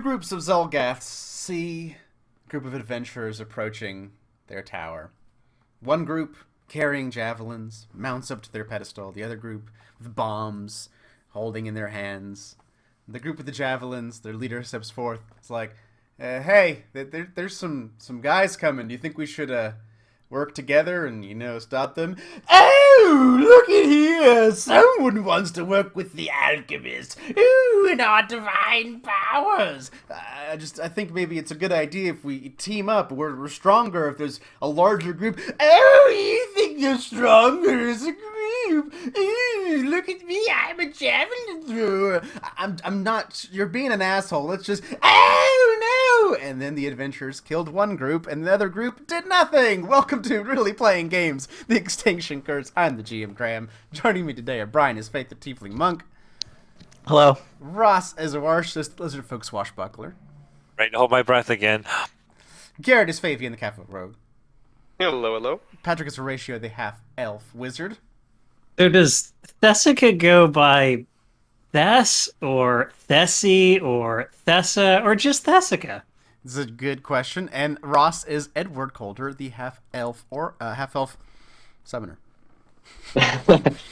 groups of Zolgaths see a group of adventurers approaching their tower. One group carrying javelins mounts up to their pedestal. The other group with bombs holding in their hands. The group with the javelins, their leader steps forth. It's like, hey, there's some guys coming. Do you think we should work together and, stop them? Oh, look at here! Someone wants to work with the alchemist. Ooh, and our divine powers. I think maybe it's a good idea if we team up. We're stronger if there's a larger group. Oh, you think you're stronger as a group? Ooh, look at me, I'm a javelin thrower. I'm not. You're being an asshole. Let's just. Oh no! And then the adventurers killed one group, and the other group did nothing. Welcome to Really Playing Games, the Extinction Curse. I'm the GM Graham. Joining me today are Brian as Faith the Tiefling Monk. Hello. Ross as a Warshist Lizard Folk Swashbuckler. Right, hold my breath again. Garrett is Favian the Catholic Rogue. Hello, hello. Patrick is Horatio the Half-Elf Wizard. So does Thessica go by Thess or Thessie or Thessa or just Thessica? This is a good question. And Ross is Edward Coulter, the half-elf or half-elf summoner.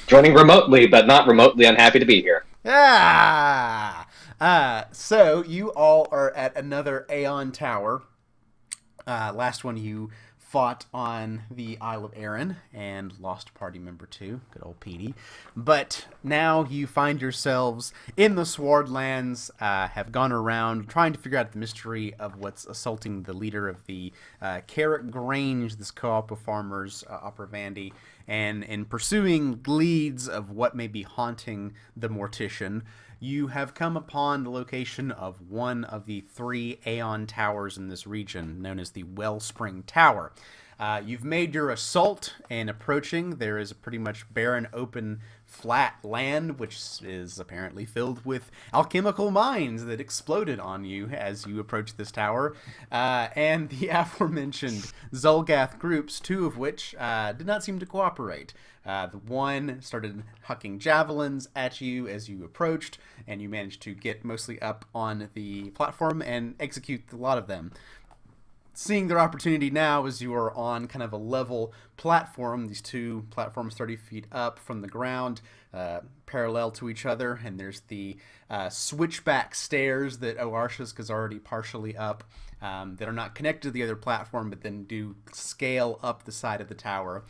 Joining remotely, but not remotely unhappy to be here. Yeah. So you all are at another Aeon Tower. Last one you fought on the Isle of Arran and lost party member 2, good old Petey. But now you find yourselves in the Swordlands, have gone around trying to figure out the mystery of what's assaulting the leader of the Carrot Grange, this co-op of farmers, Opera Vandy, and in pursuing leads of what may be haunting the Mortician, you have come upon the location of one of the 3 Aeon towers in this region, known as the Wellspring Tower. You've made your assault, and approaching, there is a pretty much barren, open, flat land, which is apparently filled with alchemical mines that exploded on you as you approached this tower, and the aforementioned Zolgath groups, 2 of which did not seem to cooperate. The one started hucking javelins at you as you approached, and you managed to get mostly up on the platform and execute a lot of them. Seeing their opportunity now as you are on kind of a level platform, these 2 platforms 30 feet up from the ground, parallel to each other, and there's the switchback stairs that Oarshisk is already partially up, that are not connected to the other platform, but then do scale up the side of the tower.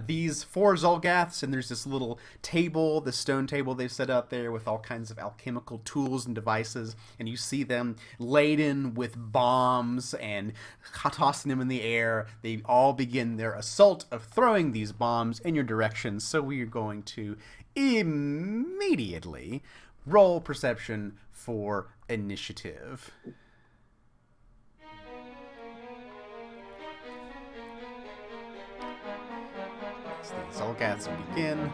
These 4 Zolgaths, and there's this little table, the stone table they've set out there with all kinds of alchemical tools and devices, and you see them laden with bombs and tossing them in the air. They all begin their assault of throwing these bombs in your direction, so we are going to immediately roll perception for initiative. The Zolgaths begin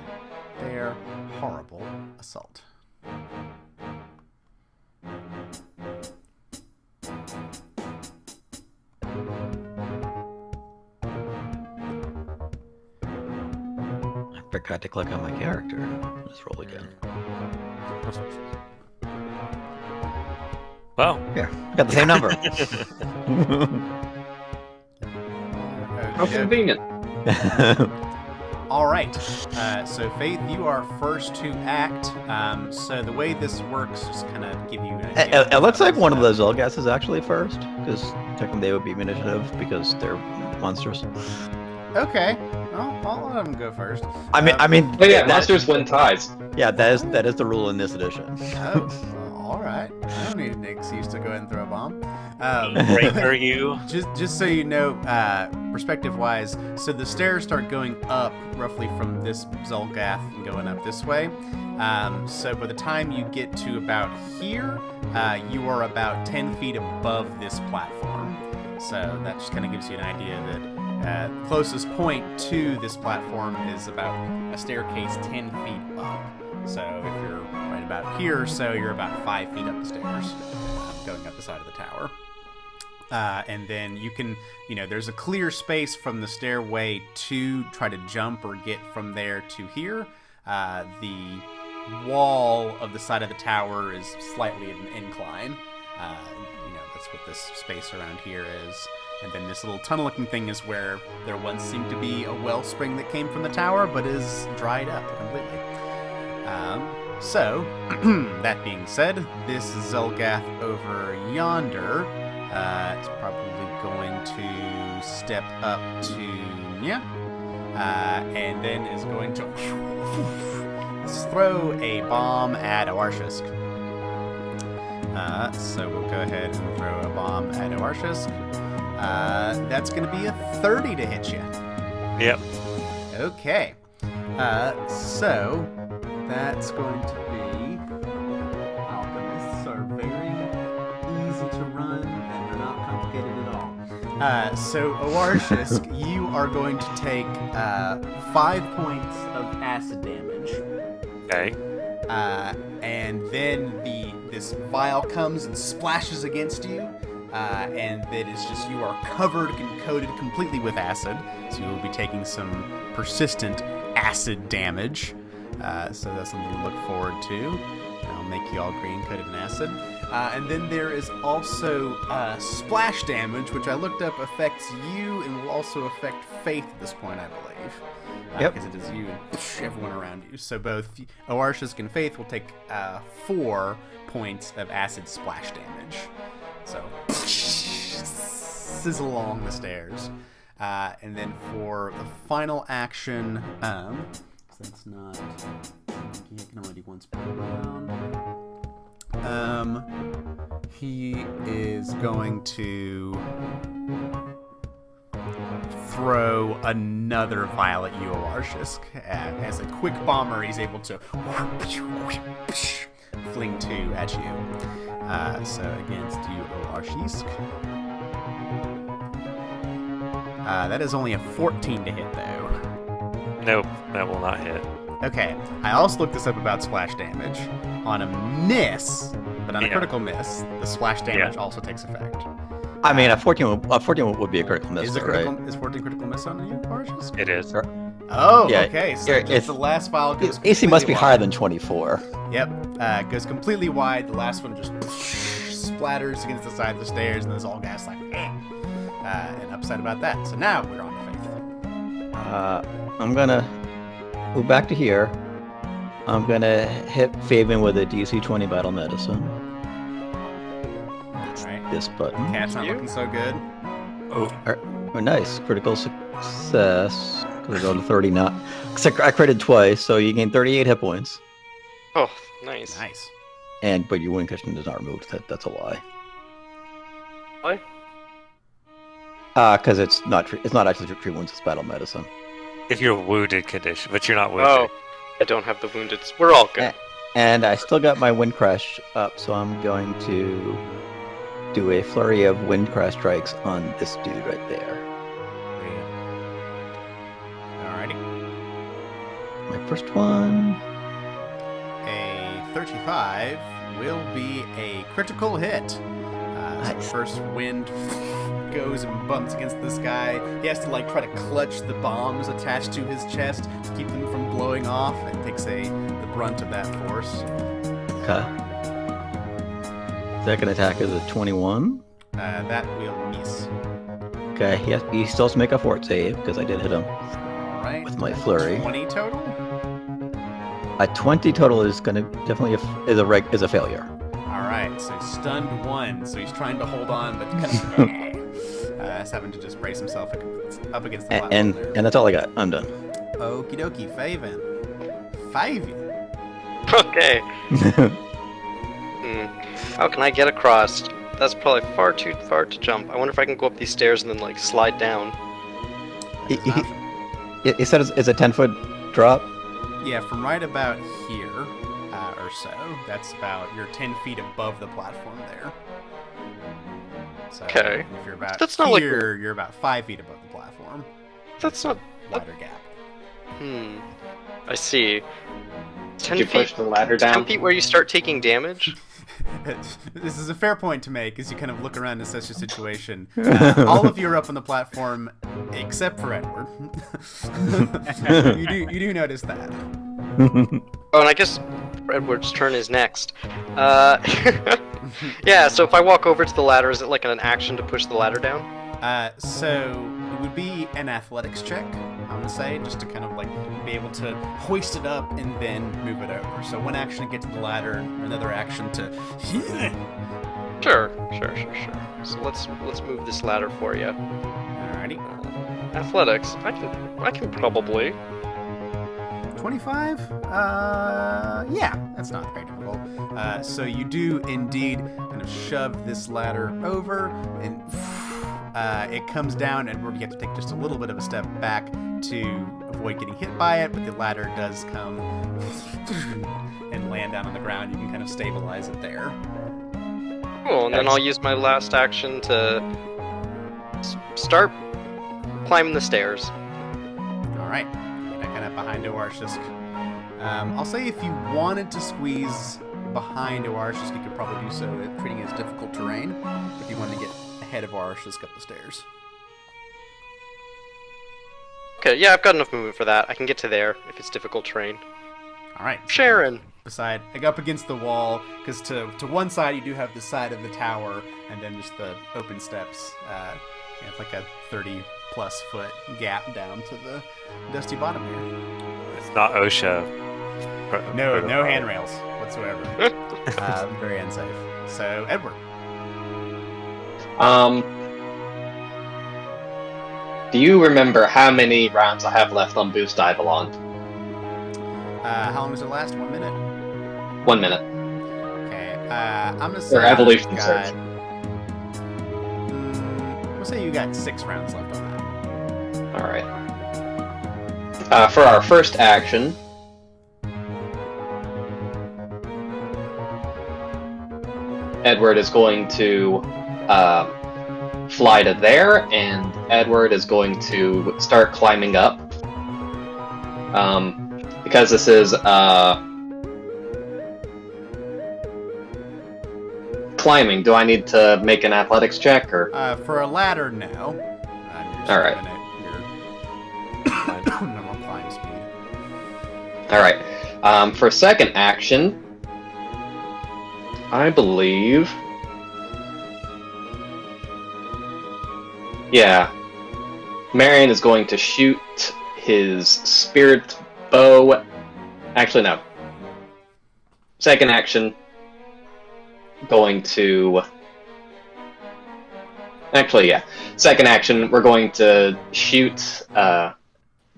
their horrible assault. I forgot to click on my character. Let's roll again. Well, Here, I got the same number. How convenient. All right. So, Faith, you are first to act. So the way this works, just kind of give you an idea. It looks like one of those Zolgaths is actually first, because technically they would be initiative because they're monsters. Okay. Well, I'll let them go first. I mean. Oh yeah, monsters win ties. Yeah, that is the rule in this edition. Oh, well, all right. I don't need an excuse to go ahead and throw a bomb. great for you. Just so you know, perspective-wise, so the stairs start going up roughly from this Zolgath and going up this way. So by the time you get to about here, you are about 10 feet above this platform. So that just kind of gives you an idea that closest point to this platform is about a staircase 10 feet up. So if you're right about here, so you're about 5 feet up the stairs, going up the side of the tower. And then you can, there's a clear space from the stairway to try to jump or get from there to here. The wall of the side of the tower is slightly at an incline. That's what this space around here is. And then this little tunnel-looking thing is where there once seemed to be a wellspring that came from the tower, but is dried up completely. So, that being said, this Zelgath over yonder is probably going to step up to Nya, and then is going to throw a bomb at Oarshisk. So we'll go ahead and throw a bomb at Oarshisk. That's going to be a 30 to hit you. Yep. Okay. So that's going to be. Alchemists are very easy to run, and they're not complicated at all. So Oarshisk, you are going to take 5 points of acid damage. Okay. And then this vial comes and splashes against you, and it is just you are covered and coated completely with acid, so you will be taking some persistent acid damage. So that's something to look forward to. I'll make you all green coated in acid. And then there is also splash damage, which I looked up affects you and will also affect Faith at this point, I believe. Yep. Because it is you and everyone around you. So both Oarshisk and Faith will take 4 points of acid splash damage. So sizzle along the stairs. And then for the final action, that's not. He can only do once per round. He is going to throw another vial at you, Oarshisk. As a quick bomber, he's able to fling 2 at you. So against you, Oarshisk. That is only a 14 to hit, though. Nope, that will not hit. Okay, I also looked this up about splash damage. On a miss, but on a critical miss, the splash damage also takes effect. I mean, a 14 would be a critical miss, Is though, right? Is 14 critical miss on you, Oarshisk? It is. Oh, Yeah, okay. So yeah, just the last vial goes AC must be completely higher wide. than 24. Yep, goes completely wide. The last one just splatters against the side of the stairs, and there's all gas like, and upset about that. So now we're on to Faith. I'm gonna move back to here. I'm gonna hit Fabian with a DC 20 battle medicine. All right. This button. Cat's not looking so good. Oh, Oh, nice. Critical success. Gonna go to 30 now. I critted twice, so you gain 38 hit points. Oh, nice. Nice. But your wound condition is not removed. That's a lie. Why? Because it's not actually treat wounds. It's battle medicine. if you're wounded condition, but you're not wounded. Oh, I don't have the wounded. We're all good. And I still got my wind crash up, so I'm going to do a flurry of wind crash strikes on this dude right there. Alrighty. My first one. A 35 will be a critical hit. So the Nice. first wind goes and bumps against this guy. He has to try to clutch the bombs attached to his chest to keep them from blowing off, and takes the brunt of that force. Okay. Second attack is a 21. That will miss. Okay, he still has to make a fort save because I did hit him. All right. With my flurry. 20 total. A 20 total is gonna definitely is a failure. All right. So he's stunned one. So he's trying to hold on, but kind of he's having to just brace himself up against the platform And there. that's all I got. I'm done. Okie dokie, Faven. Faven. Okay. How can I get across? That's probably far too far to jump. I wonder if I can go up these stairs and then slide down. That's an option. He said it's a 10-foot drop. Yeah, from right about here or so, that's about, you're 10 feet above the platform there. So Okay. if you're about That's not like here, you're about 5 feet above the platform. That's not. Wider gap. I see. 10 Did you push feet. the ladder 10 down? feet where you start taking damage. This is a fair point to make as you kind of look around and assess your situation. All of you are up on the platform except for Edward. you do notice that. Oh, and I guess Edward's turn is next. Yeah, so if I walk over to the ladder, is it like an action to push the ladder down? So it would be an athletics check, I'm gonna say, just to kind of like be able to hoist it up and then move it over. So one action to get to the ladder, another action to. Sure. So let's move this ladder for you. Alrighty. Athletics. I can probably. 25? Yeah, that's not very difficult. So you do indeed kind of shove this ladder over, and it comes down, and you have to take just a little bit of a step back to avoid getting hit by it, but the ladder does come and land down on the ground. You can kind of stabilize it there. Cool, and then I'll use my last action to start climbing the stairs. Alright. Kind of behind Oarshisk. I'll say if you wanted to squeeze behind Oarshisk, you could probably do so, treating it as difficult terrain, if you wanted to get ahead of Oarshisk up the stairs. Okay, yeah, I've got enough movement for that. I can get to there if it's difficult terrain. Alright. Sharon! Beside, like up against the wall, because to one side you do have the side of the tower, and then just the open steps. It's like a 30-plus foot gap down to the dusty bottom here. It's not OSHA. No handrails whatsoever. Very unsafe. So, Edward. Do you remember how many rounds I have left on Boost Eidolon? How long does it last? 1 minute? 1 minute. Okay. I'm gonna say Or Evolution I've Surge. We'll say you got 6 rounds left on that. Alright. For our first action, Edward is going to fly to there, and Edward is going to start climbing up. Because this is climbing, do I need to make an athletics check, or? For a ladder, no. All right. Your normal climb speed. Alright. For second action, I believe... Yeah. Marion is going to shoot his spirit bow... Actually, no. Second action, going to... Actually, yeah. Second action, we're going to shoot the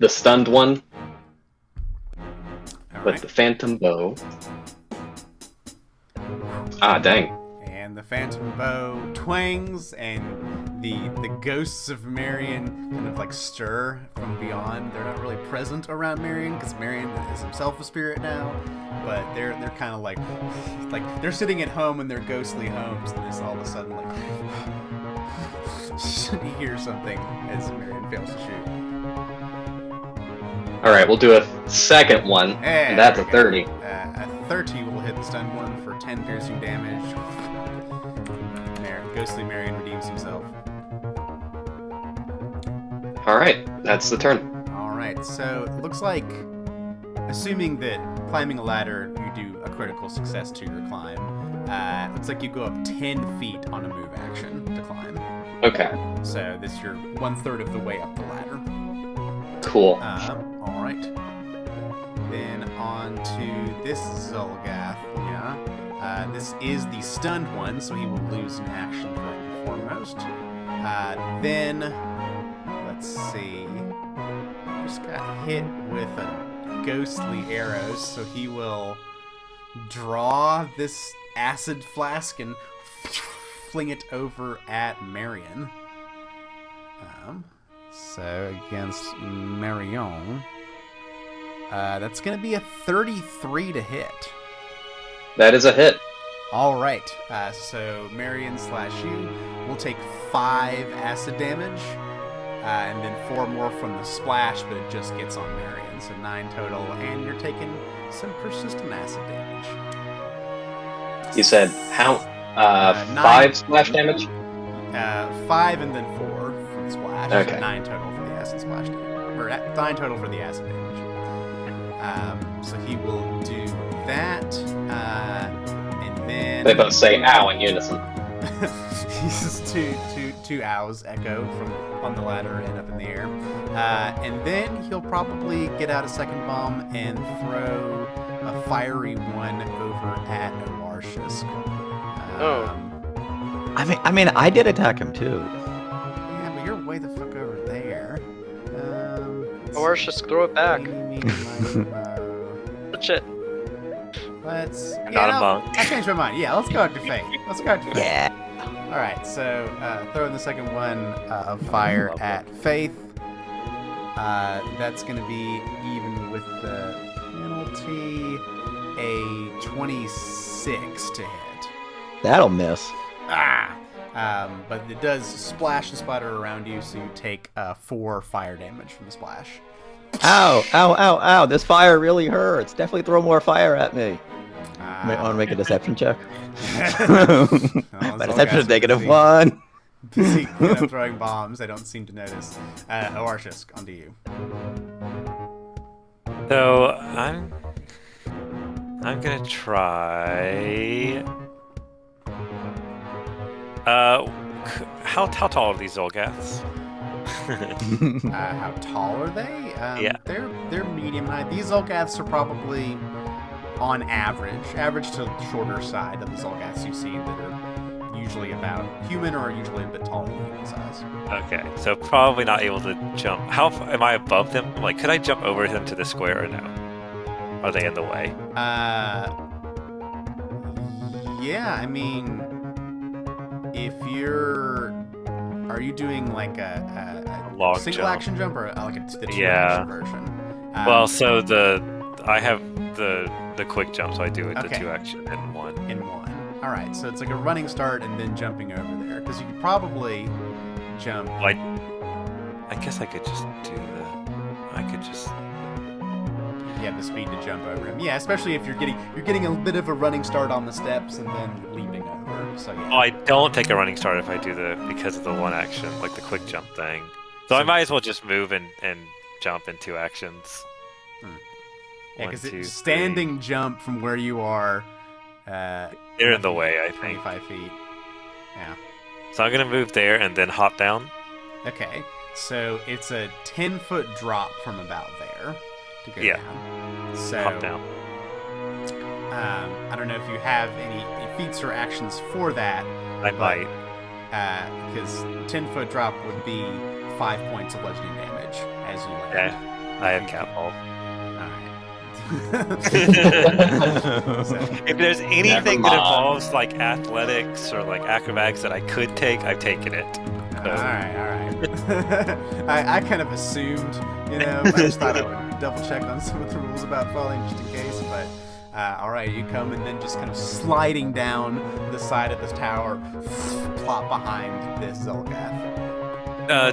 stunned one with the phantom bow. Ah, dang. And the phantom bow twangs, and the ghosts of Marion kind of like stir from beyond. They're not really present around Marion because Marion is himself a spirit now, but they're kind of like they're sitting at home in their ghostly homes, and this all of a sudden like you hear something as Marion fails to shoot. Alright, we'll do a second one, and that's a 30. A 30 will hit the stunned one for 10 piercing damage. Ghostly Marion redeems himself. Alright, that's the turn. Alright, so it looks like, assuming that climbing a ladder, you do a critical success to your climb, looks like you go up 10 feet on a move action to climb. Okay, So this you're 1/3 of the way up the ladder. cool. Alright. Then on to this Zolgath, yeah. This is the stunned one, so he will lose an action first and foremost. Then, let's see. Just got hit with a ghostly arrows, so he will draw this acid flask and fling it over at Marion. So against Marion, that's going to be a 33 to hit. That is a hit. All right. So Marion / you will take 5 acid damage, and then 4 more from the splash, but it just gets on Marion, so 9 total, and you're taking some persistent acid damage. You said how? 9 5 splash damage? 5 and then 4 from splash. Okay. So 9 total for the acid splash damage, or 9 total for the acid damage. So he will do that, and then They both say "ow" in unison. He's two owls echo from on the ladder and up in the air. And then he'll probably get out a second bomb and throw a fiery one over at Oarshisk. I mean, I did attack him too. Yeah, but you're way the fuck over there. Or just throw it back. Shit. Let's. Not a monk. I changed my mind. Yeah, let's go after Faith. Let's go after Faith. Yeah. All right, so throwing the second one of fire at Faith. That's going to be even with the penalty a 26 to hit. That'll miss. But it does splash and splatter around you, so you take 4 fire damage from the splash. Ow, ow, ow, ow. This fire really hurts. Definitely throw more fire at me. I want to make a deception check. My deception is -1. Busy throwing bombs. They don't seem to notice. Oarshisk, onto you. So I'm gonna try. How tall are these Zolgaths? How tall are they? Yeah. They're medium height. These Zolgaths are probably on average to shorter side of the Zolgaths you've seen that are usually about human or usually a bit taller than human size. Okay, so probably not able to jump. How am I above them? Like, could I jump over them to the square or no? Are they in the way? Yeah, I mean, if are you doing like a Long single jump. action jump or like the two Yeah. action version? Well, so I have the quick jump, so I do it the Okay. 2 action in one. In one. All right, so it's like a running start and then jumping over there because you could probably jump. Like, I guess I could just do You have the speed to jump over him. Yeah, especially if you're getting a bit of a running start on the steps and then leaping over. So yeah. Oh, I don't take a running start if I do because of the one action, like the quick jump thing. So I might as well just move and jump in 2 actions. Yeah, 1, because 2, standing jump from where you are. They're in the way, I think. 25 feet. Yeah. So I'm gonna move there and then hop down. Okay. So it's a 10-foot drop from about there to go Yeah. down. So Hop down. I don't know if you have any feats or actions for that. I might. Because 10-foot drop would be 5 points of bludgeoning damage as you land. Yeah, I have catapult. So, If there's anything Never that mind. involves like athletics or like acrobatics that I could take, I've taken it. all right. I kind of assumed, I just thought I would double check on some of the rules about falling just in case, but all right, you come and then just kind of sliding down the side of this tower, plop behind this Zolgath.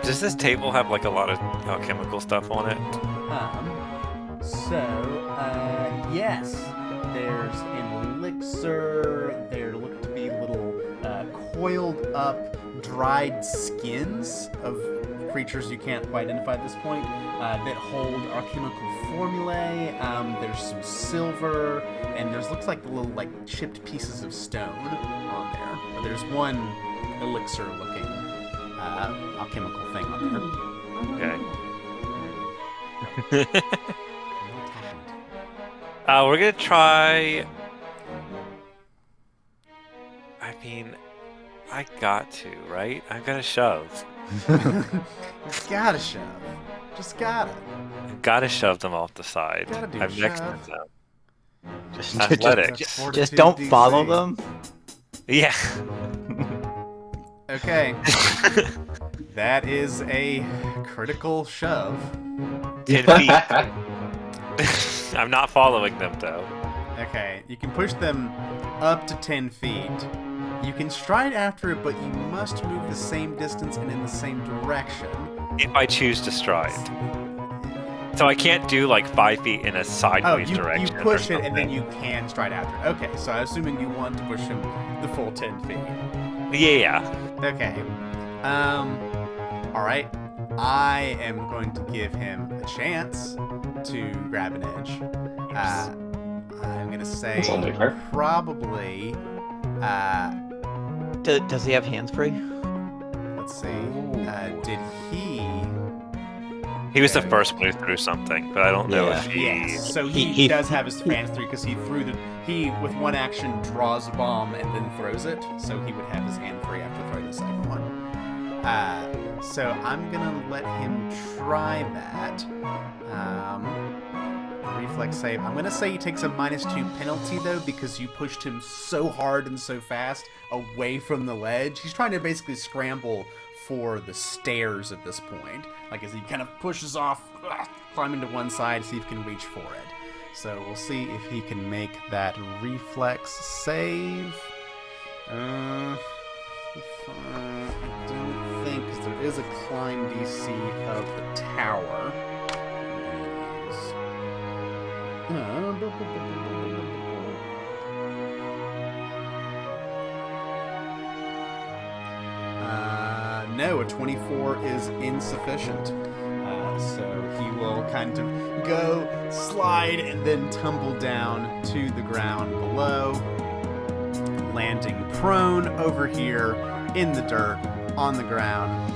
Does this table have like a lot of alchemical stuff on it? Yes, there's an elixir. There look to be little coiled up, dried skins of creatures you can't quite identify at this point that hold alchemical formulae. There's some silver, and looks like little chipped pieces of stone on there. But there's one elixir-looking alchemical thing on there. Okay. We're gonna try. I mean, I got to, right? I'm gonna shove. You gotta shove. Just gotta. I gotta shove them off the side. Gotta do I'm next to shove. them. Athletics. Just don't follow them. Yeah. Okay. That is a critical shove. 10 feet. I'm not following them though. Okay, you can push them up to 10 feet. You can stride after it, but you must move the same distance and in the same direction. If I choose to stride. So I can't do like 5 feet in a sideways you direction. push or it and then something. you can stride after it. Okay, so I'm assuming you want to push him the full 10 feet. Yeah. Okay. Alright. I am going to give him a chance to grab an edge. I'm going to say That's only fair. probably... Does he have hands free? let's see. Did he... He was the first one who threw something, but I don't know if he. Yes. So he does have his hands free because he with one action draws a bomb and then throws it. So he would have his hand free after throwing the second one. So I'm gonna let him try that. Reflex save. I'm gonna say he takes a -2 penalty though because you pushed him so hard and so fast away from the ledge. He's trying to basically scramble for the stairs at this point. Like as he kind of pushes off, climbing to one side, see if he can reach for it. So we'll see if he can make that reflex save. I don't think, because there is a climb DC of the tower. No, a 24 is insufficient. So he will kind of go, slide, and then tumble down to the ground below, landing prone over here in the dirt on the ground.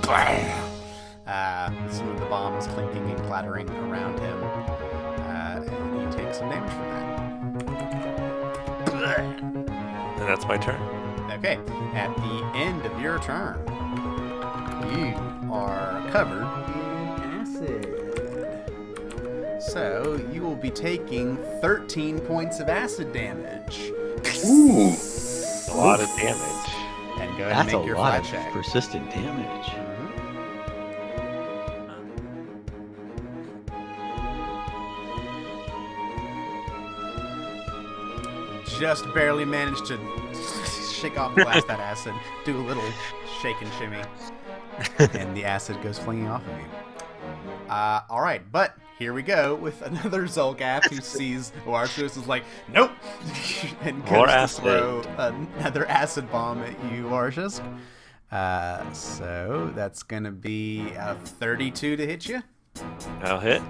Some of the bombs clinking and clattering around him. And he takes some damage from that. And that's my turn. Okay, at the end of your turn, you are covered in acid. So you will be taking 13 points of acid damage. Ooh. A lot of damage. And go ahead That's and a make your lot flat of check. persistent damage. Just barely managed to shake off the last that acid, do a little shake and shimmy, and the acid goes flinging off of you. All right, but here we go with another Zolgath who sees Arceus is like, nope, and More goes acid. to throw another acid bomb at you, Arceus. So that's gonna be a 32 to hit you. I'll hit.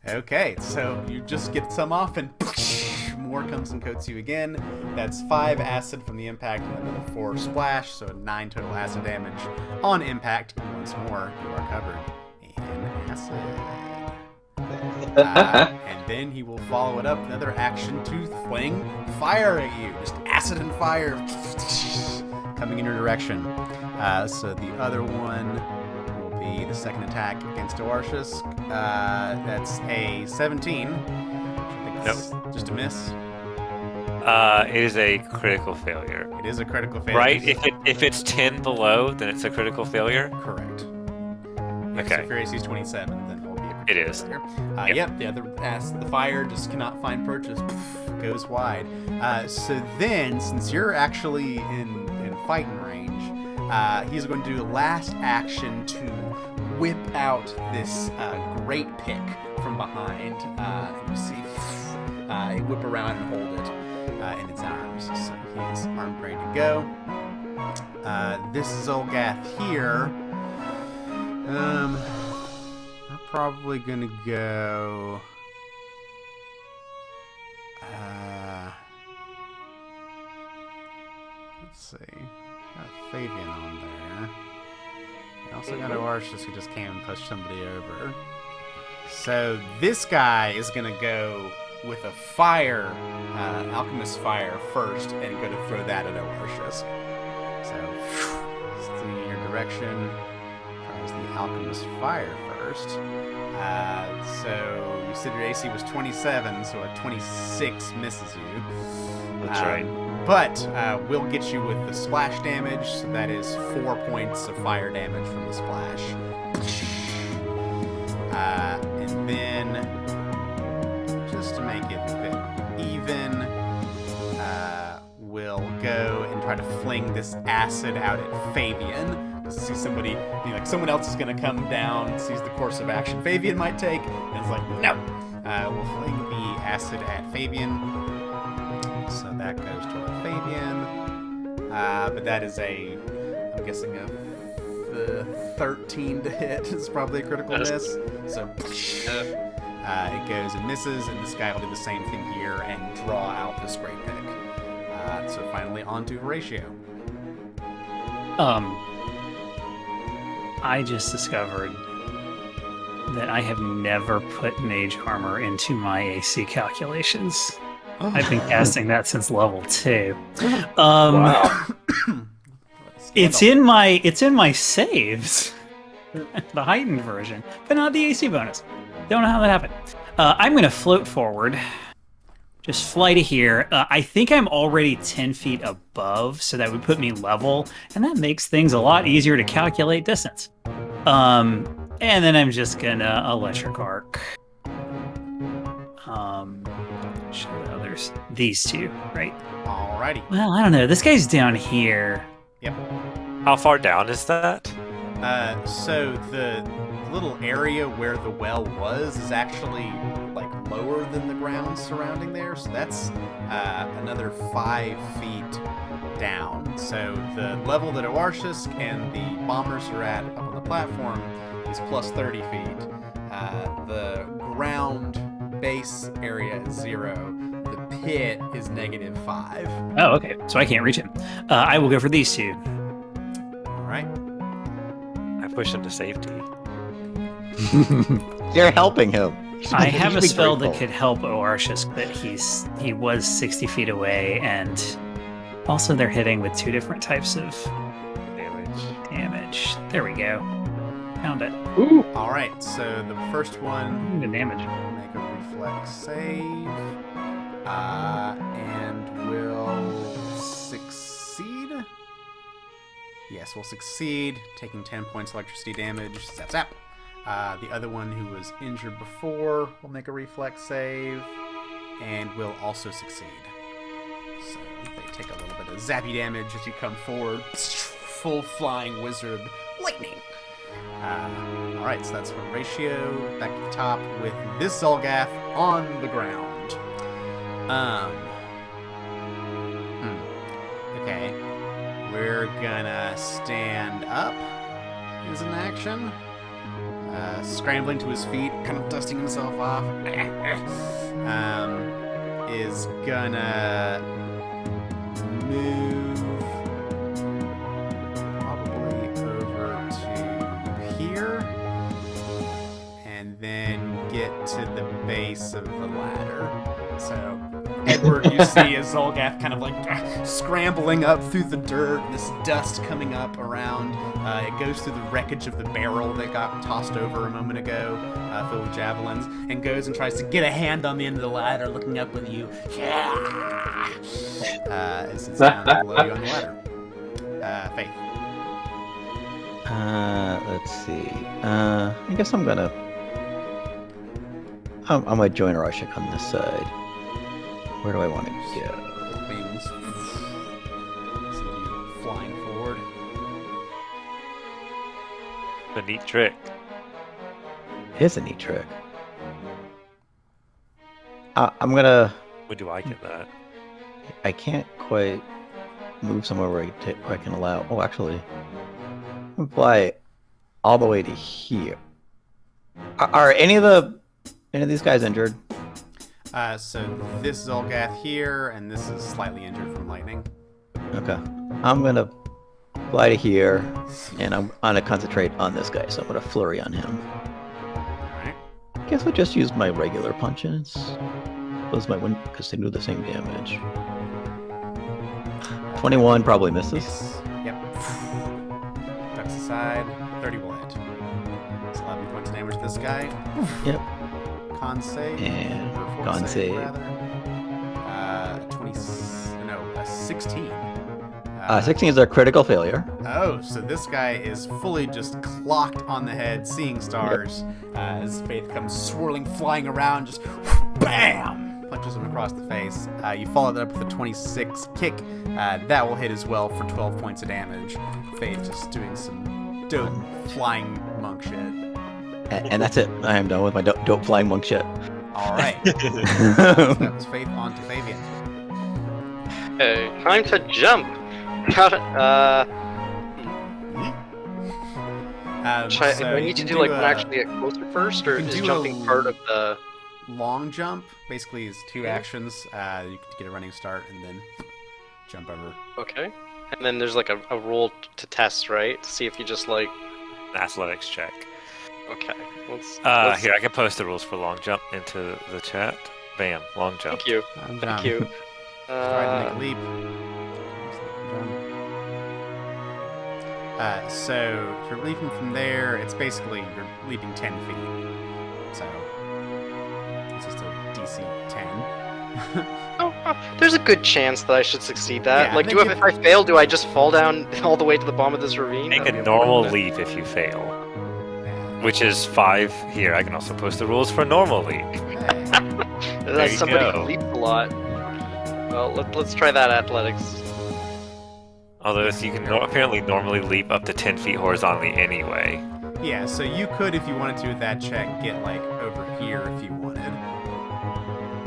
Okay, so you just get some off and more comes and coats you again. That's 5 acid from the impact and another 4 splash, so 9 total acid damage on impact. And once more, you are covered in acid. And then he will follow it up with another action to fling fire at you. Just acid and fire coming in your direction. So the other one will be the second attack against Oartius. That's a 17. Nope. Just a miss. It is a critical failure. It is a critical failure. Right? If it's 10 below, then it's a critical failure. Correct. Okay. So if your AC is 27, then it'll be a critical It is. failure. Yep. Yep. The other the fire just cannot find purchase. Goes wide. So then, since you're actually in fighting range, he's going to do a last action to whip out this great pick from behind. You see, whip around and hold it in its arms. So he's armed, ready to go. This Zolgath here. We're probably gonna go. Let's see. Got Fabian on there. I also got Oartius who just came and pushed somebody over. So this guy is gonna go with a fire, alchemist fire first, and go to throw that at Oartius. So, swinging in your direction, tries the alchemist fire first. So you said your AC was 27, so a 26 misses you. That's right. But we'll get you with the splash damage, so that is 4 points of fire damage from the splash. And then, just to make it a bit even, we'll go and try to fling this acid out at Fabian. See somebody, like someone else is going to come down, sees the course of action Fabian might take, and is like, no! We'll fling the acid at Fabian. So that goes toward Fabian. But that is I'm guessing a the 13 to hit is probably a critical miss. So it goes and misses, and this guy will do the same thing here and draw out this great pick. So finally on to Horatio. I just discovered that I have never put mage armor into my AC calculations. I've been casting that since level 2. Wow. It's in my saves, the heightened version, but not the AC bonus. Don't know how that happened. I'm gonna float forward, just fly to here. I think I'm already 10 feet above, so that would put me level, and that makes things a lot easier to calculate distance. And then I'm just gonna electric arc. Show the others. These two, right? Alrighty. Well, I don't know. This guy's down here. Yep. How far down is that? So the little area where the well was is actually like lower than the ground surrounding there, so that's another 5 feet down. So the level that Oarshisk and the bombers are at up on the platform is plus 30 feet. The ground base area is 0. The pit is -5. Oh, okay. So I can't reach him. I will go for these two. All right. I push him to safety. You're helping him. I have You a should be spell that grateful. could help Oarshisk, but he was 60 feet away, and also they're hitting with 2 different types of damage. There we go. Found it. Ooh. All right. So the first one, The damage. make a reflex save, and will succeed. Yes, will succeed, taking 10 points electricity damage. Zap zap. The other one who was injured before will make a reflex save, and will also succeed. So they take a little bit of zappy damage as you come forward. Full flying wizard lightning. Alright, so that's Horatio back to the top with this Zolgath on the ground. Okay. We're gonna stand up as an action. Scrambling to his feet, kind of dusting himself off. Is gonna move probably over to here, and then get to the base of the ladder. So, Edward, you see a Zolgath kind of like scrambling up through the dirt, this dust coming up around. It goes through the wreckage of the barrel that got tossed over a moment ago, filled with javelins, and goes and tries to get a hand on the end of the ladder, looking up with you. As it's down below you on the ladder. Faith. Let's see. I guess I'm gonna join Rashik on this side. Where do I want to go? Wings. Send you flying forward. A neat trick. It is a neat trick. I'm gonna. When do I get that? I can't quite move somewhere where I can allow. Oh, actually, I'm gonna fly all the way to here. Are any of these guys injured? So this Zolgath here, and this is slightly injured from lightning. Okay. I'm gonna fly to here, and I'm gonna concentrate on this guy. So I'm gonna flurry on him. Alright. I guess I'll just use my regular punches. Those might win because they do the same damage. 21 probably misses. Yep. Ducks aside. 30 will hit. It's 11 points of damage to this guy. Yep. Con save. And or fort con save. rather. 16. 16 is a critical failure. Oh, so this guy is fully just clocked on the head, seeing stars, as Faith comes swirling, flying around, just BAM! Punches him across the face. You follow that up with a 26 kick. That will hit as well for 12 points of damage. Faith just doing some dope flying monk shit. And that's it. I am done with my dope flying monk shit. Alright. That was Faith on to Fabian. Okay, time to jump. Got it. So do I you need to can do like a when I actually get closer first, or you can is do jumping a- part of the? long jump. Basically, is 2 actions. You can get a running start and then jump over. Okay. And then there's like a roll to test, right? To see if you just like. An athletics check. Okay. Let's Here, I can post the rules for long jump into the chat. Bam, long jump. Thank you. Long Thank jump. you. Try to make a leap. So if you're leaping from there, it's basically you're leaping 10 feet. So it's just a DC 10. There's a good chance that I should succeed that. Yeah, like, I think if I fail, do I just fall down all the way to the bottom of this ravine? Make a That'd be normal unfortunate. leap if you fail, which is 5. Here, I can also post the rules for normal leap. Hey. That's you somebody go. who leaps a lot. Well, let's try that athletics. Although you can apparently normally leap up to 10 feet horizontally anyway. Yeah, so you could, if you wanted to, with that check, get like over here if you wanted.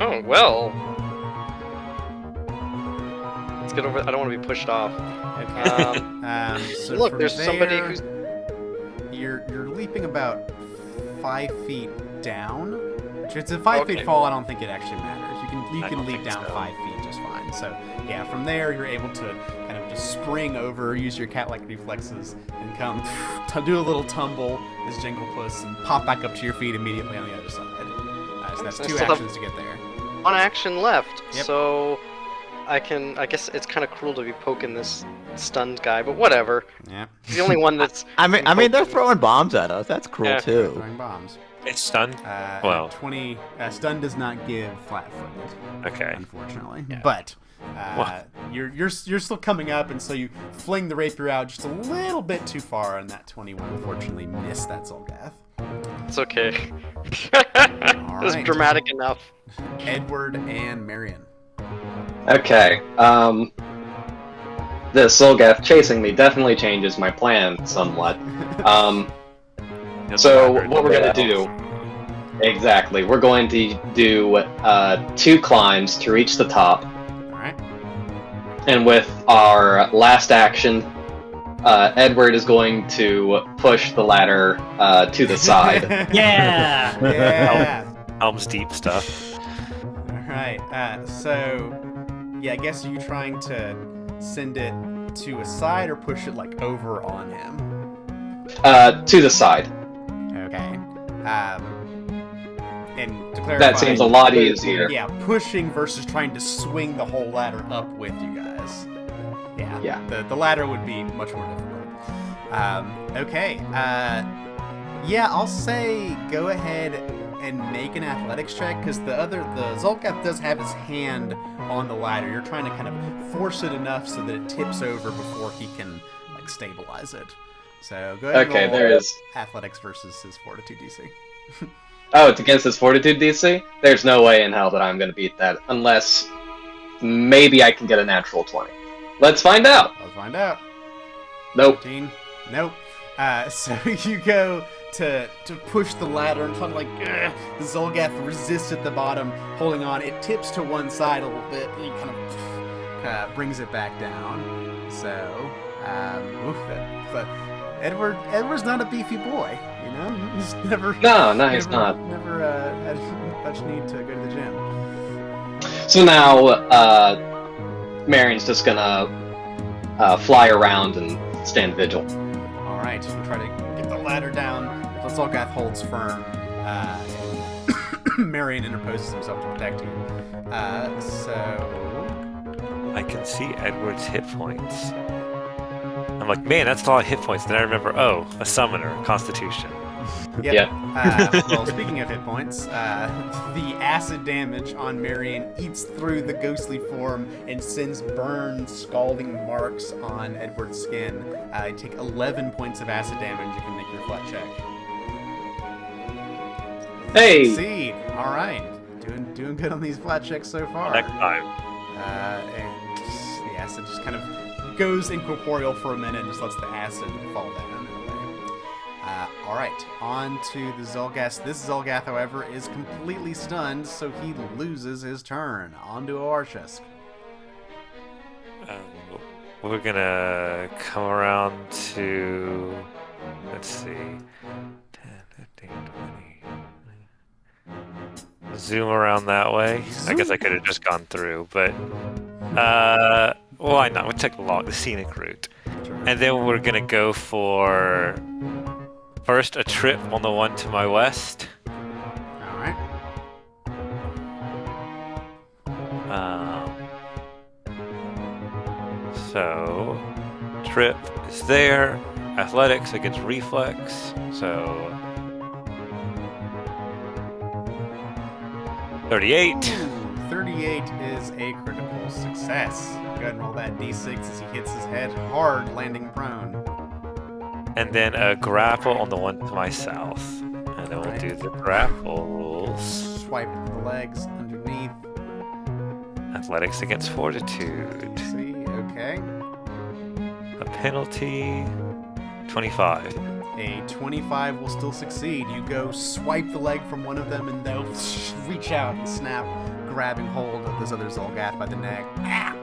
Oh well. Let's get over. I don't want to be pushed off. Okay. So Look, from there's somebody there, who's. You're leaping about 5 feet down. If it's a 5 feet Okay. fall, I don't think it actually matters. You I can don't leap think down so. 5 feet just fine. So yeah, from there you're able to kind of just spring over, use your cat-like reflexes, and come to do a little tumble as Jingle Puss and pop back up to your feet immediately on the other side. So that's I 2 still have- actions to get there. One action left, Yep. so I guess it's kind of cruel to be poking this stunned guy, but whatever. Yeah. He's the only one that's. I mean, they're throwing bombs at us. That's cruel Yeah. too. Throwing bombs. It's stunned. Well, 20. Stun does not give flat-footed. Okay. Unfortunately, Yeah. but Well. you're still coming up, and so you fling the rapier out just a little bit too far, and that 21 unfortunately missed that Zolgath. It's okay. It was right. dramatic enough. Edward and Marion. Okay. This Solgath chasing me definitely changes my plan somewhat. So what we're gonna do? Exactly. We're going to do 2 climbs to reach the top, All right. and with our last action, Edward is going to push the ladder to the side. Yeah. Yeah. Elms deep stuff. All right. So yeah, I guess are you trying to send it to a side or push it like over on him? To the side. Okay. And to clarify, That seems a lot easier. Yeah, pushing versus trying to swing the whole ladder up with you guys. Yeah. Yeah. The ladder would be much more difficult. Okay. Yeah, I'll say go ahead and make an athletics check because the Zolgath does have his hand on the ladder. You're trying to kind of force it enough so that it tips over before he can like stabilize it. So go ahead. Okay, and roll there is. athletics versus his fortitude DC. Oh, it's against his fortitude DC? There's no way in hell that I'm going to beat that, unless maybe I can get a natural 20. Let's find out! Let's find out. Nope. 13. Nope. So you go to push the ladder and kind of like the Zolgath resists at the bottom, holding on. It tips to one side a little bit, and he kind of brings it back down. So, but Edward's not a beefy boy, you know. He's never. No, he's not. Never had much need to go to the gym. So now, Marion's just gonna fly around and stand vigil. All right, you try to get the ladder down. The Zolgath holds firm. And Marion interposes himself to protect you. So I can see Edward's hit points. I'm like, man, that's a lot of hit points. Then I remember, oh, a summoner, Constitution. Yep. Yeah. Well, speaking of hit points, the acid damage on Marion eats through the ghostly form and sends burned, scalding marks on Edward's skin. You take 11 points of acid damage. You can make your flat check. Hey! Succeed. All right. Doing good on these flat checks so far. Next time. And the acid just kind of goes incorporeal for a minute and just lets the acid fall down in a way. All right, on to the Zolgath. This Zolgath, however, is completely stunned, so he loses his turn. On to Arshisk. We're gonna come around to Let's see. 10, 15, 20. Zoom around that way. I guess I could have just gone through, but why not? We'll take the scenic route. And then we're gonna go for first a trip on the one to my west. All right. So trip is there. Athletics against reflex. So 38. Ooh, 38 is a critical success. Go ahead and roll that d6 as he hits his head hard, landing prone. And then a grapple on the one to my south. And then we'll do the grapples. Swipe the legs underneath. Athletics against fortitude. See, okay. A penalty. 25. A 25 will still succeed. You go swipe the leg from one of them, and they'll reach out and snap, grabbing hold of this other Zolgath by the neck. Ah!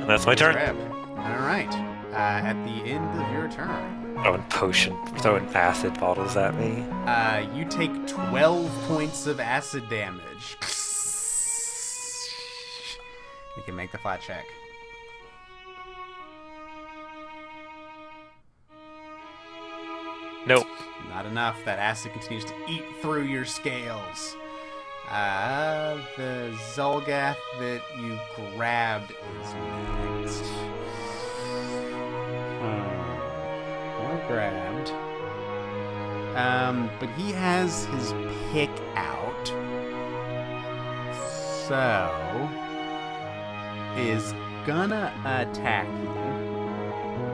And that's my turn. Grab. All right. At the end of your turn, Throwing acid bottles at me. you take 12 points of acid damage. You can make the flat check. Nope. Not enough. That acid continues to eat through your scales. The Zolgath that you grabbed is next. Or grabbed. But he has his pick out. So is gonna attack you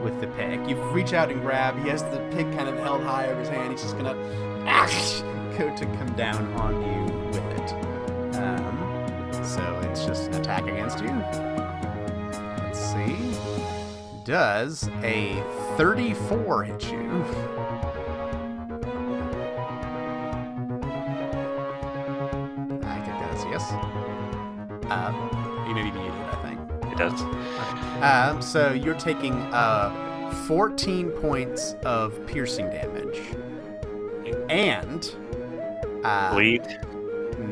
with the pick. You reach out and grab. He has the pick kind of held high over his hand. He's just gonna go to come down on you with it. So it's just an attack against you. Let's see. Does a 34 hit you? I think that is yes. You may be muted, I think. It does. So you're taking 14 points of piercing damage. And... Bleed.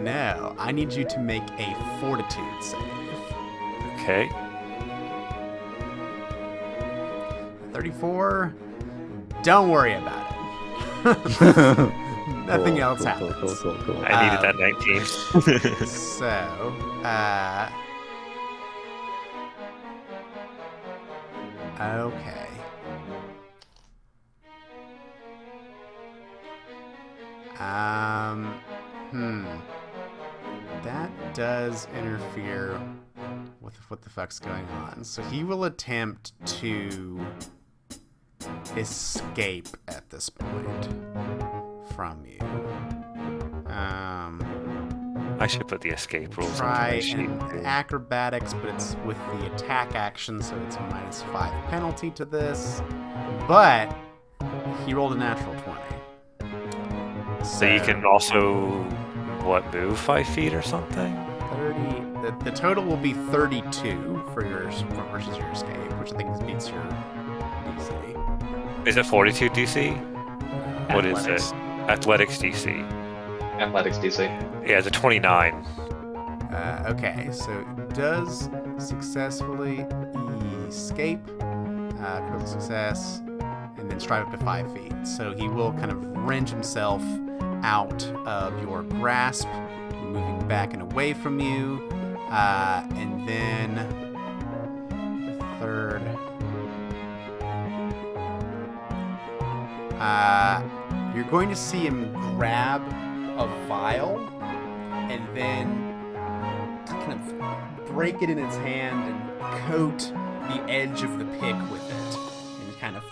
No, I need you to make a fortitude save. Okay. 34. Don't worry about it. Nothing else happens. Cool. I needed that 19. So, okay. That does interfere with what the fuck's going on. So he will attempt to escape at this point from you. I should put the escape rules into Try my sheet. an acrobatics, but it's with the attack action, so it's a -5 penalty to this. But he rolled a natural 20. So you can also, move 5 feet or something? 30. The total will be 32 for yours versus your escape, which I think beats your DC. Is it 42 DC? What is Athletics. it? Athletics DC. Athletics DC. Yeah, it's a 29. Okay, so it does successfully escape, critical success, and then strive up to 5 feet. So he will kind of wrench himself out of your grasp, moving back and away from you, and then the third. You're going to see him grab a vial and then kind of break it in his hand and coat the edge of the pick with it, and kind of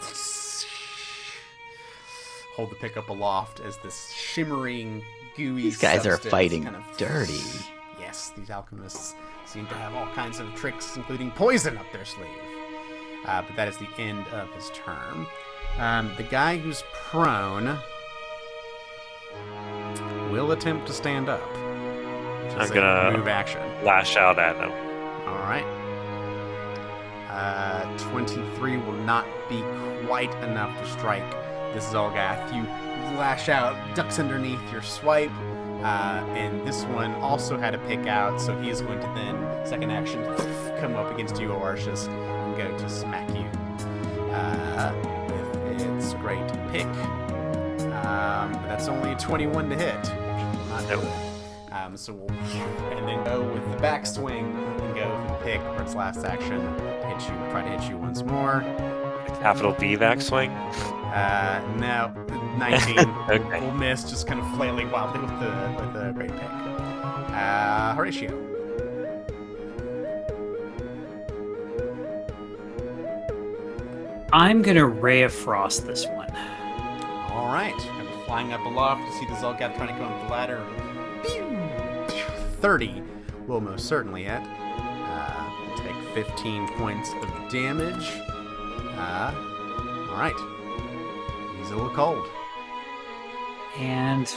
hold the pick up aloft as this shimmering, gooey These guys are substance fighting kind of dirty. Yes, these alchemists seem to have all kinds of tricks, including poison up their sleeve. But that is the end of his turn. The guy who's prone will attempt to stand up. Which is I'm gonna a move action. lash out at him. All right. 23 will not be quite enough to strike this Zolgath. You lash out, ducks underneath your swipe, and this one also had a pick out, so he is going to then, second action, come up against you, Arceus, and go to smack you with its great pick. But that's only a 21 to hit. Not Nope. good. So we'll and then go with the backswing and go with the pick for its last action. Try to hit you once more. Capital B backswing. No, 19. Okay. We'll miss, just kind of flailing wildly with the great pick. Horatio. I'm gonna Ray of Frost this one. All right, kind of flying up aloft. You see the Zolgath trying to go up the ladder. 30 will most certainly hit. Take 15 points of damage. All right. He's a little cold. And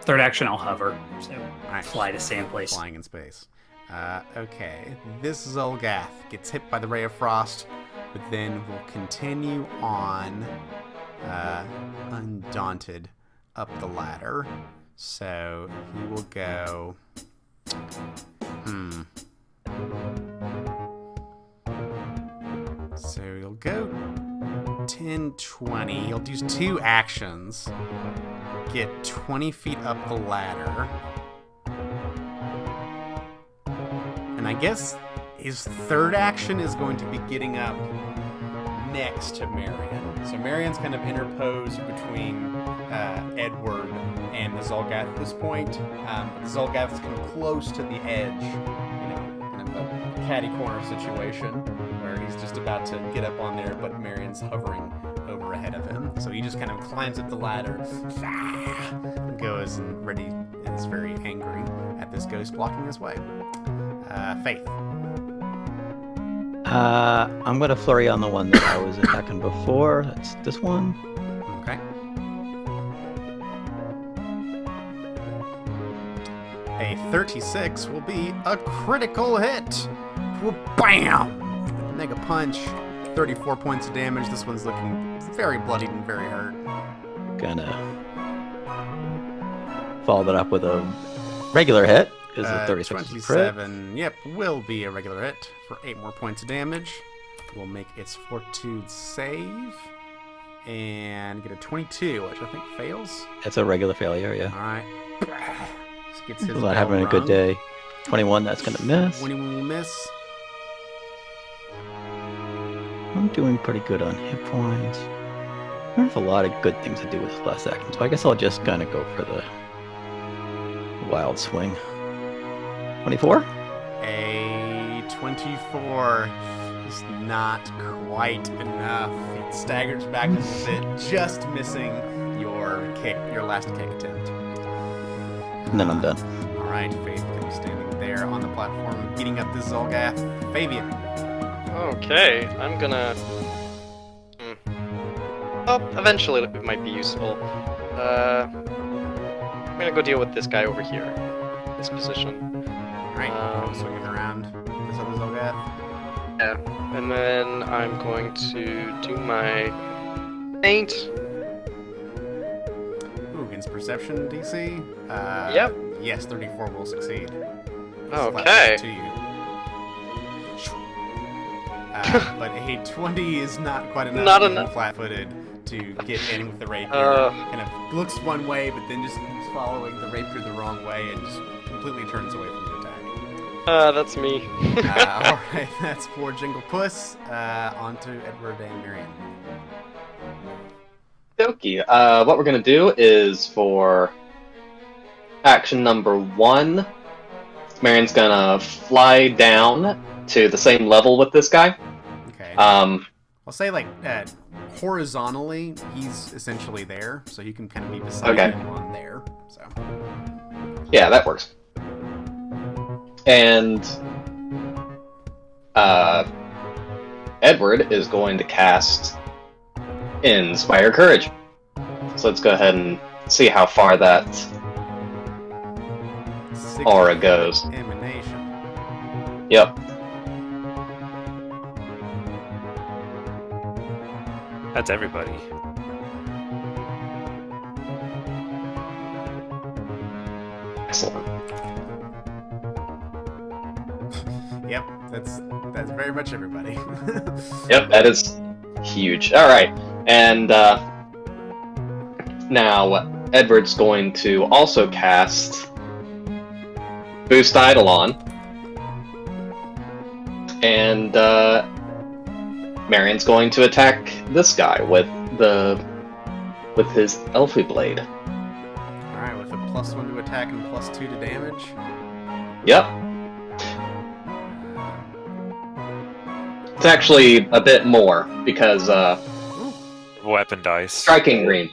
third action, I'll hover. So Nice. fly to same place. Flying in space. Okay, this Zolgath gets hit by the Ray of Frost, but then will continue on, undaunted, up the ladder. So he will go. So he'll go 10, 20. He'll use 2 actions. Get 20 feet up the ladder. And I guess his third action is going to be getting up next to Marion. So Marion's kind of interposed between Edward and the Zolgath at this point. But the Zolgath is kind of close to the edge, kind of a catty corner situation where he's just about to get up on there, but Marion's hovering over ahead of him. So he just kind of climbs up the ladder, and goes and ready, and is very angry at this ghost blocking his way. Faith. I'm gonna flurry on the one that I was attacking before. That's this one. Okay. A 36 will be a critical hit. Bam! Mega punch. 34 points of damage. This one's looking very bloodied and very hurt. Gonna follow that up with a regular hit. Is it 36 is a crit? 27. Yep, will be a regular hit for 8 more points of damage. We'll make its fortitude save and get a 22, which I think fails. It's a regular failure, yeah. All right. This gets his Not bell having a good rung. day. 21, that's gonna miss. 21 will miss. I'm doing pretty good on hit points. I have a lot of good things to do with this last action, so I guess I'll just kind of go for the wild swing. 24? A 24 is not quite enough. It staggers back a little bit, just missing your last kick attempt. And then I'm done. All right, Faith can be standing there on the platform, beating up this Zolgath. Fabian. Okay, I'm gonna... Oh, eventually it might be useful. I'm gonna go deal with this guy over here. This position. All right, swinging around this other Zolgath. Yeah, and then I'm going to do my feint. Ooh, against perception DC. Yep. Yes, 34 will succeed. Okay. To you. But a 20 is not quite enough. Not even enough. Flat-footed to get in with the rapier. Uh. Kind of looks one way, but then just keeps following the rapier the wrong way and just completely turns away from the attack. That's me. All right, that's for Jingle Puss. On to Edward and Marion. Dokie. What we're gonna do is for action number 1, Marion's gonna fly down to the same level with this guy. Okay. Um, I'll say like horizontally, he's essentially there, so you can kind of be beside Okay. him on there. So. yeah, that works. And Edward is going to cast Inspire Courage. So let's go ahead and see how far that aura goes. Emanation. Yep. That's everybody. Excellent. Yep, that's very much everybody. Yep, that is huge. All right, and now Edward's going to also cast Boost Eidolon, and Marion's going to attack this guy with his Elfie Blade. Alright, with a +1 to attack and +2 to damage. Yep. It's actually a bit more because Weapon dice. striking green.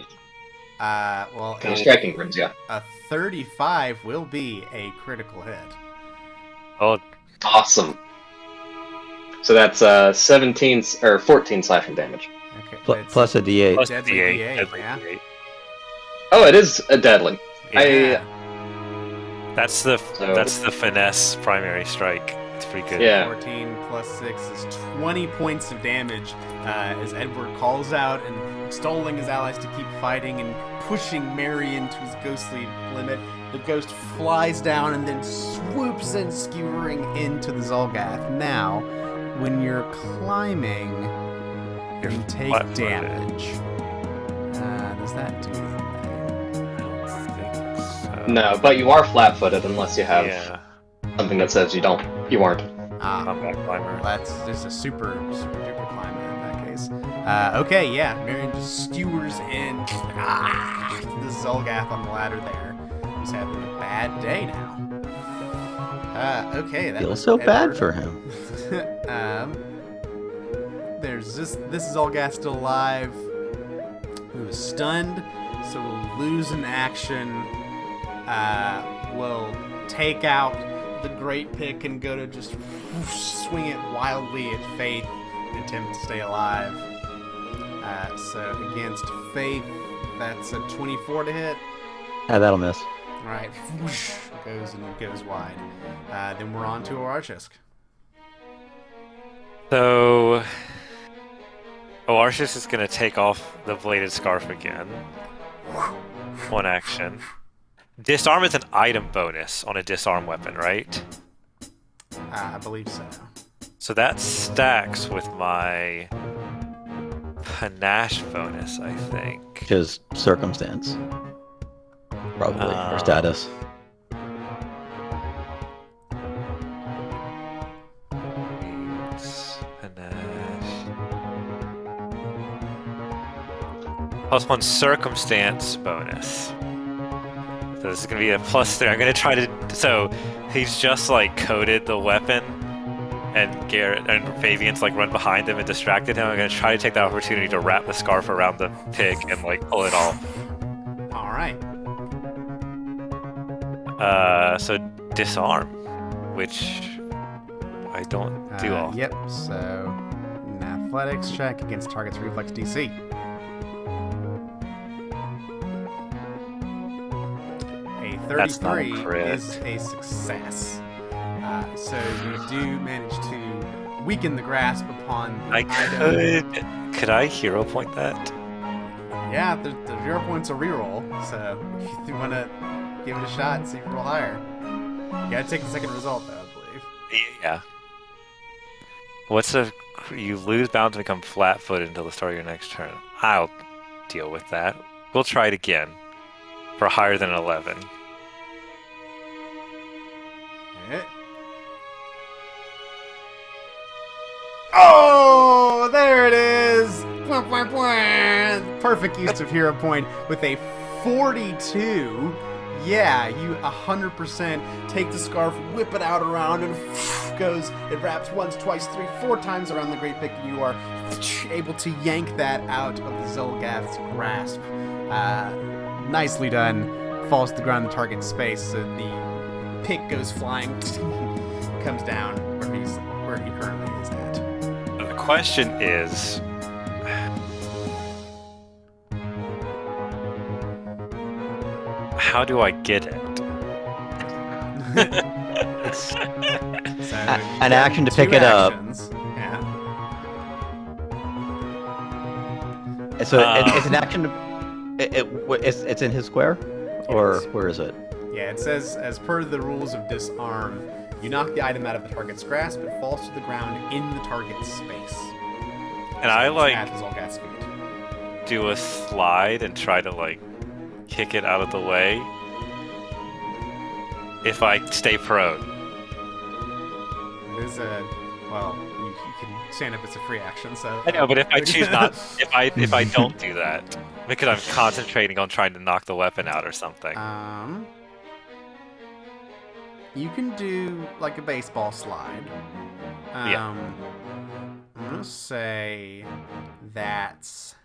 Well, Striking greens, yeah. a 35 will be a critical hit. Oh, Awesome. So that's 17 or 14 slashing damage. Okay, that's Plus a D8. plus Deadly D8. D8, Deadly yeah. D8. Oh, it is a deadly. Yeah. That's the So- finesse primary strike. It's pretty good. Yeah. 14 plus 6 is 20 points of damage as Edward calls out and extolling his allies to keep fighting and pushing Marion to his ghostly limit. The ghost flies down and then swoops in, skewering into the Zolgath. Now, when you're climbing, You're you take flat-footed. damage. Does that do anything? I don't think so. No, but you are flat-footed unless you have Yeah. something that says you aren't. Combat climber. Well, that's just a super duper climb in that case. Okay, yeah, Marion just skewers in the Zolgath on the ladder there. He's having a bad day now. Okay, that Feels was so bad Edward. for him. There's this Zolgath still alive, who is stunned, so will lose an action. Will take out the great pick and go to just swing it wildly at Faith and attempt to stay alive. So against Faith, that's a 24 to hit. Yeah, that'll miss. Right, goes wide. Then we're on to Archisk. So, Arceus is going to take off the bladed scarf again. One action. Disarm is an item bonus on a disarm weapon, right? I believe so. So that stacks with my panache bonus, I think. Which is circumstance. Probably. Or Uh, status. Panache. +1 circumstance bonus. So this is gonna be a +3. I'm gonna try to. So he's just like coated the weapon, and Garrett and Fabian's like run behind him and distracted him. I'm gonna try to take that opportunity to wrap the scarf around the pig and like pull it off. All right. So disarm, which I don't do often. Yep, so an athletics check against target's reflex DC. A That's not a 33 crit. is a success. So you do manage to weaken the grasp upon the item. Could I hero point that? Yeah, the 0 points a reroll, so if you want to give it a shot and see if you roll higher. You gotta take the second result, though, I believe. Yeah. You lose bound to become flat-footed until the start of your next turn. I'll deal with that. We'll try it again for higher than 11. Eh. Oh, there it is! Bwah, bwah, bwah. Perfect use of hero point with a 42. Yeah, you 100% take the scarf, whip it out around, and goes. It wraps once, twice, 3, 4 times around the great pick, and you are able to yank that out of the Zolgath's grasp. Nicely done. Falls to the ground in the target space, so the pick goes flying, comes down where he currently is at. The question is, how do I get it? So An action to pick two it up. actions. Yeah. So it's an action. It's in his square, or where is it? Yeah, it says, as per the rules of disarm, you knock the item out of the target's grasp, it falls to the ground in the target's space. And I like At Zolgath's feet. do a slide and try to like kick it out of the way if I stay prone. It is you can stand up. It's a free action, so. I know, but if I choose not, if I don't do that, because I'm concentrating on trying to knock the weapon out or something. You can do like a baseball slide. Yeah. I'm gonna say that's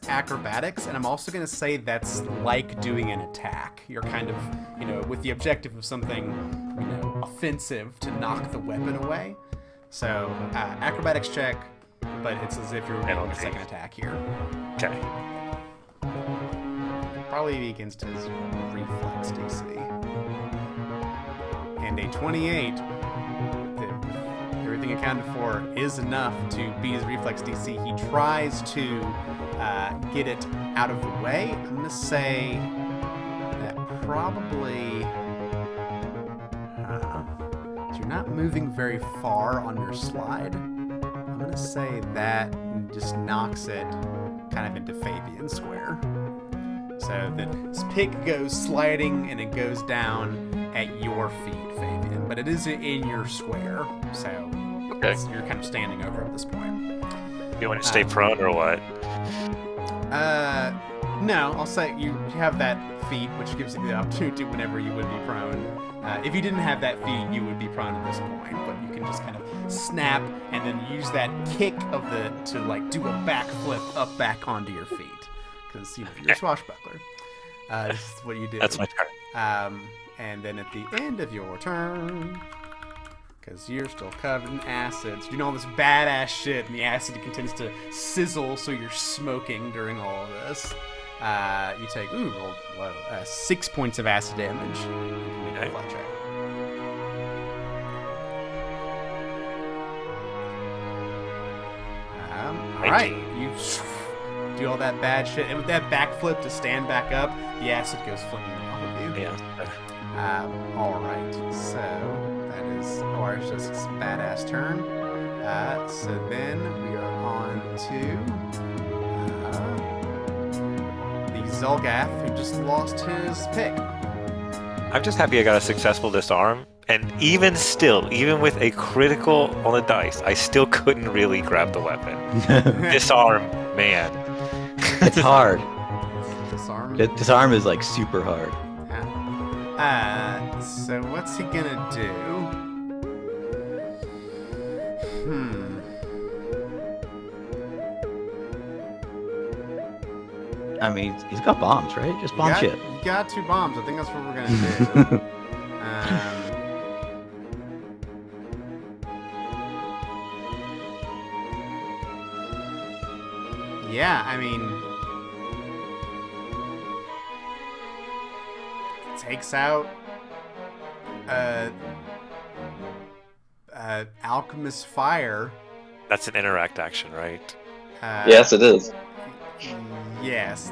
acrobatics, and I'm also gonna say that's like doing an attack. You're kind of, with the objective of something, offensive to knock the weapon away. So acrobatics check, but it's as if you're making a second attack here. Okay. Probably be against his reflex DC. And a 28, everything accounted for, is enough to beat his reflex DC. He tries to get it out of the way. I'm going to say that probably... so you're not moving very far on your slide. I'm going to say that just knocks it kind of into Fabian Square. So the pick goes sliding and it goes down at your feet, Fabian. But it is in your square, so Okay. you're kind of standing over at this point. You want to stay prone or what? No, I'll say you have that feat, which gives you the opportunity whenever you would be prone. If you didn't have that feat, you would be prone at this point, but you can just kind of snap and then use that kick to like do a backflip up back onto your feet. Because you're a swashbuckler. This is what you do. That's my turn. And then at the end of your turn, because you're still covered in acids, you're doing all this badass shit, and the acid continues to sizzle, so you're smoking during all of this. You take, rolled low, 6 points of acid damage. Okay. Flat check. All right, you do all that bad shit, and with that backflip to stand back up, the acid goes flinging off of you. Yeah. All right, so that is Oars's badass turn. So then we are on to the Zolgath, who just lost his pick. I'm just happy I got a successful disarm, and even still, even with a critical on the dice, I still couldn't really grab the weapon. Disarm, man. It's hard. Disarm. Disarm is like super hard. So what's he gonna do? I mean, he's got bombs, right? Just bomb shit. You got 2 bombs. I think that's what we're gonna do. Yeah, I mean, takes out Alchemist Fire. That's an interact action, right? Yes, it is. Yes,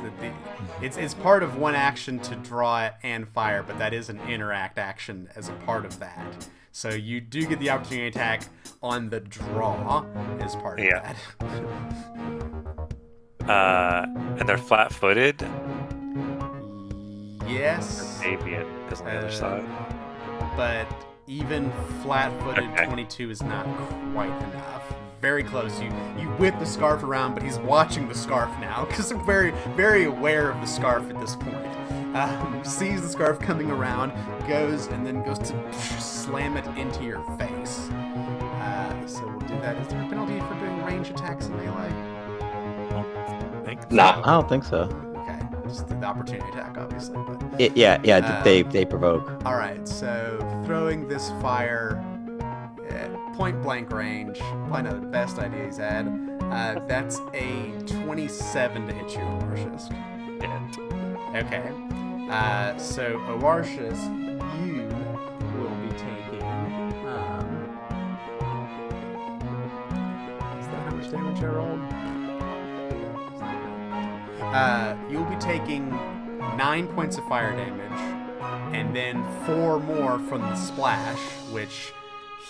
it's part of one action to draw it and fire, but that is an interact action as a part of that. So you do get the opportunity attack on the draw as part of that. And they're flat-footed. Yes. Avian is on the other side. But even flat-footed, Okay. 22 is not quite enough. Very close. You whip the scarf around, but he's watching the scarf now because they're very, very aware of the scarf at this point. Sees the scarf coming around, goes to slam it into your face. So we'll do that. Is there a penalty for doing range attacks in melee? Nah. I don't think so. Okay, just the opportunity attack, obviously. But They provoke. all right, so throwing this fire at point blank range, probably not the best idea he's had. That's a 27 to hit you, Avartius. Okay. So Avartius, you will be taking. Is that how much damage I rolled? You'll be taking 9 points of fire damage, and then 4 more from the splash, which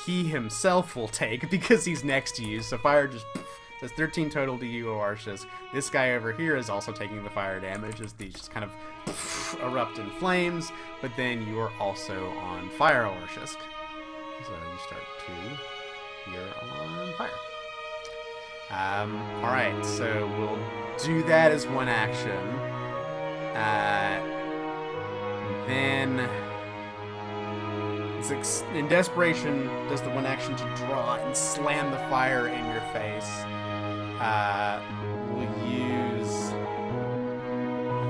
he himself will take because he's next to you. So fire just does 13 total to you, Arshis. This guy over here is also taking the fire damage as these just kind of erupt in flames, but then you are also on fire, Arshis. So you start 2. You're on fire. Alright, so we'll do that as one action. Then in desperation does the one action to draw and slam the fire in your face. We'll use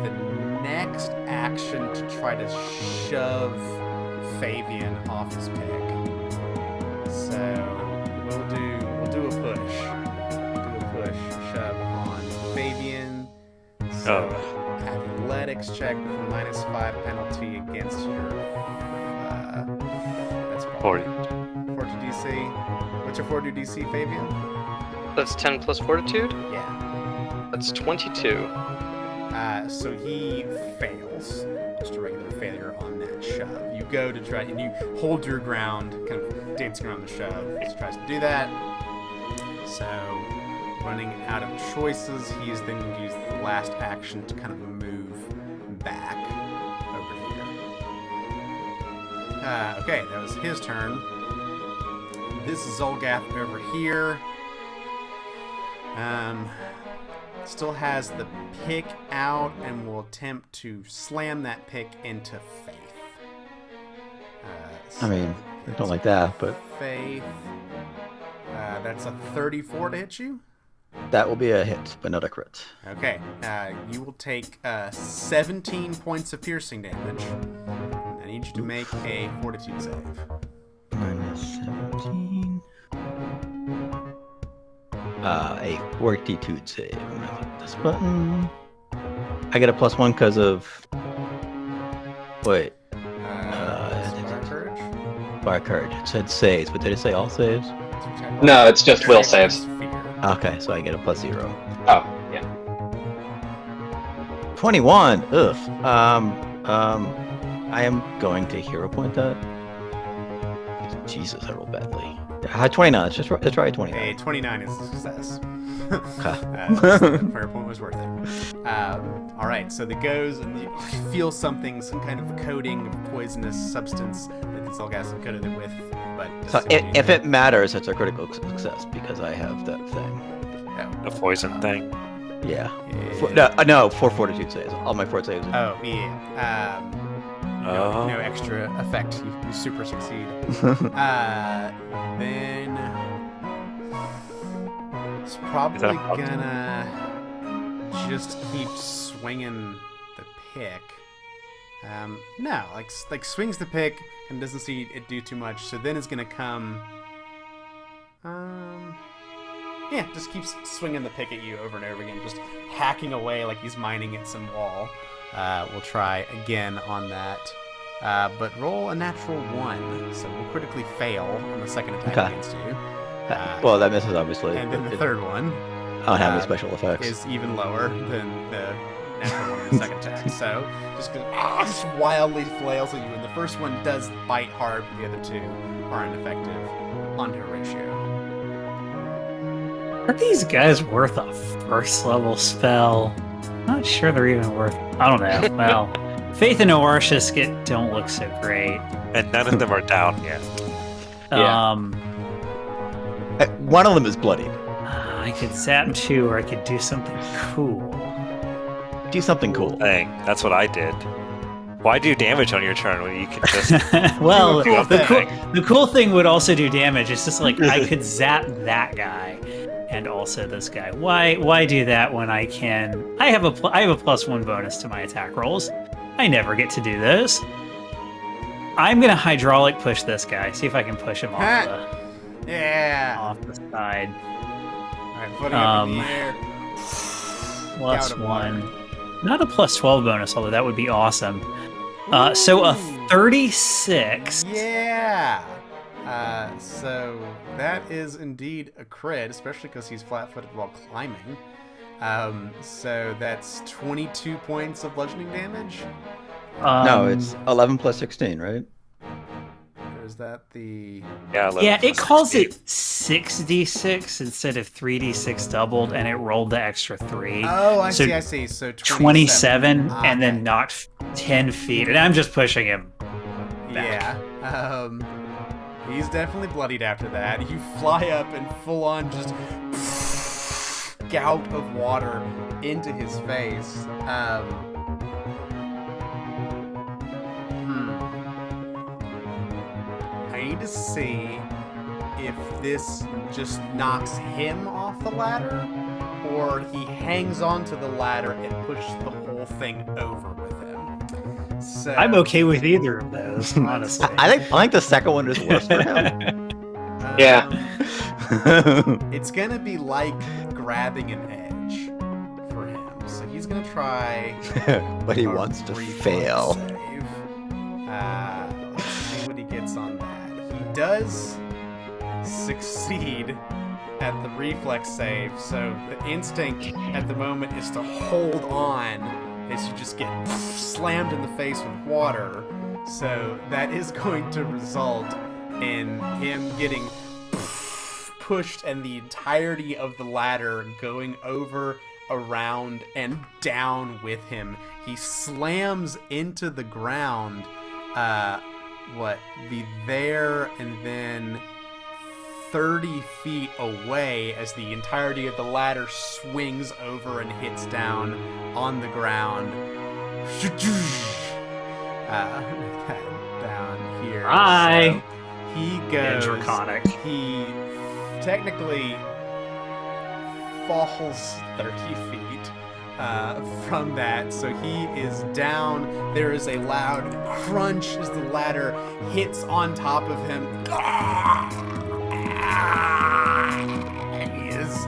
the next action to try to shove Fabian off his pick. So we'll do a push. Shove on Fabian. So athletics check with a -5 penalty against your that's 40. 40 DC. What's your 40 DC, Fabian? That's 10 plus fortitude? Yeah. That's 22. So he fails. Just a regular failure on that shove. You go to try and you hold your ground, kind of dancing around the shove. He tries to do that. So running out of choices, he is then going to use the last action to kind of move back over here. Okay, that was his turn. This is Zolgath over here. Still has the pick out and will attempt to slam that pick into Faith. I mean, I don't like that, but Faith. That's a 34 to hit you. that will be a hit, but not a crit. Okay, you will take 17 points of piercing damage. I need you to make a fortitude save. -17. A fortitude save. I'm gonna hit this button. I get a +1 because of. Wait. Fire courage. Fire courage. It said saves, but did it say all saves? No, it's just will saves. Fear. Okay, so I get a +0. Oh, yeah. 21. Ugh. I am going to hero point that. Jesus, I rolled badly. 29. Let's try 29. A 29 is a success. Okay. Fire point was worth it. All right, so it goes, and you feel something, some kind of coating of poisonous substance that these Zolgaths have coated it with. But So if it matters, it's a critical success because I have that thing. The poison thing. Yeah. Yeah. No, 4 fortitude saves. All my fort saves. Oh yeah. No extra effect. You super succeed. Then it's probably gonna just keep swinging the pick. No, like swings the pick and doesn't see it do too much. So then it's gonna come. Yeah, just keeps swinging the pick at you over and over again, just hacking away like he's mining at some wall. We'll try again on that. But roll a natural 1, so we'll critically fail on the second attack Okay. against you. Well, that misses, obviously. And then the third one I don't have any special effects. is even lower than the natural one in the second attack. So just wildly flails at you, and the first one does bite hard, but the other two are ineffective on her ratio. Are these guys worth a first level spell? Not sure they're even worth. I don't know. Well, Faith and Oarshis don't look so great. And none of them are down yet. Yeah. One of them is bloodied. I could zap 2, or I could do something cool. Do something cool. Thing. That's what I did. Why do damage on your turn when you can just Well, Do a cool thing. the cool thing would also do damage. It's just like I could zap that guy and also this guy. Why do that when I can? I have a +1 bonus to my attack rolls. I never get to do those. I'm gonna hydraulic push this guy. See if I can push him off Yeah. off the side. All right, putting up in the air. Plus Gout of water. 1. Not a +12 bonus, although that would be awesome. So a 36. Yeah. So that is indeed a crit, especially because he's flat-footed while climbing. So that's 22 points of bludgeoning damage. No, it's 11 plus 16, right? Or is that the... Yeah, 11 Yeah, it plus calls 16. it 6d6 instead of 3d6 doubled, and it rolled the extra 3. Oh, I So see. So 27, Ah, and then okay. knocked 10 feet. And I'm just pushing him back. Yeah. He's definitely bloodied after that. You fly up and full on just gout of water into his face. I need to see if this just knocks him off the ladder, or he hangs onto the ladder and pushes the whole thing over with him. So I'm okay with either of those, honestly. I think the second one is worse for him. Yeah. It's gonna be like grabbing an edge for him. So he's gonna try. But he a wants to reflex fail. Save. Let's see what he gets on that. He does succeed at the reflex save. So the instinct at the moment is to hold on as you just get slammed in the face with water. So that is going to result in him getting pushed and the entirety of the ladder going over, around, and down with him. He slams into the ground, be there and then 30 feet away as the entirety of the ladder swings over and hits down on the ground. Down here. Hi. So he goes. Draconic. He technically falls 30 feet from that, so he is down. There is a loud crunch as the ladder hits on top of him. And he is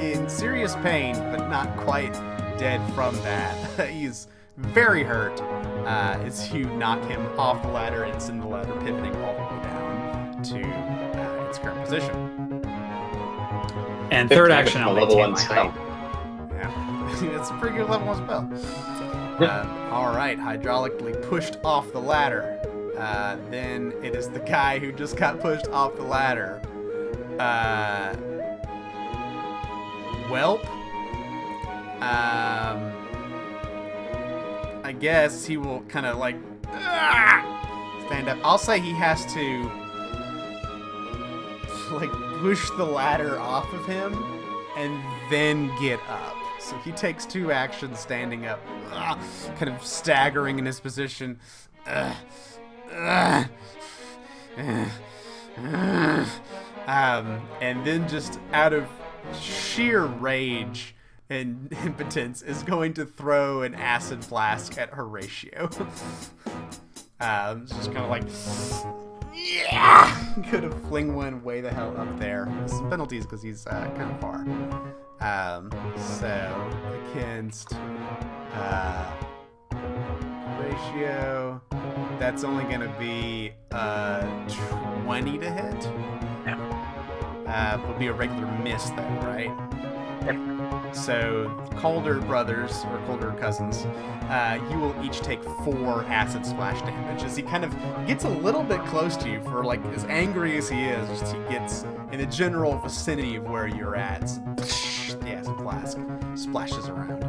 in serious pain, but not quite dead from that. He's very hurt as you knock him off the ladder and send the ladder pivoting all the way down to its current position. And third action, A I'll level maintain 1 my spell. height. Yeah, it's a pretty good level 1 spell. All right, hydraulically pushed off the ladder. Then it is the guy who just got pushed off the ladder. Welp. I guess he will kind of like stand up. I'll say he has to like push the ladder off of him and then get up. So he takes 2 actions standing up, kind of staggering in his position. And then just out of sheer rage and impotence is going to throw an acid flask at Horatio. Just kind of like, yeah, gonna fling one way the hell up there. With some penalties because he's kind of far. So against Horatio, that's only gonna be 20 to hit. Would be a regular miss then, right? So, Calder brothers, or Calder cousins, you will each take 4 acid splash damage as he kind of gets a little bit close to you for, like, as angry as he is, just he gets in the general vicinity of where you're at. The acid flask splashes around.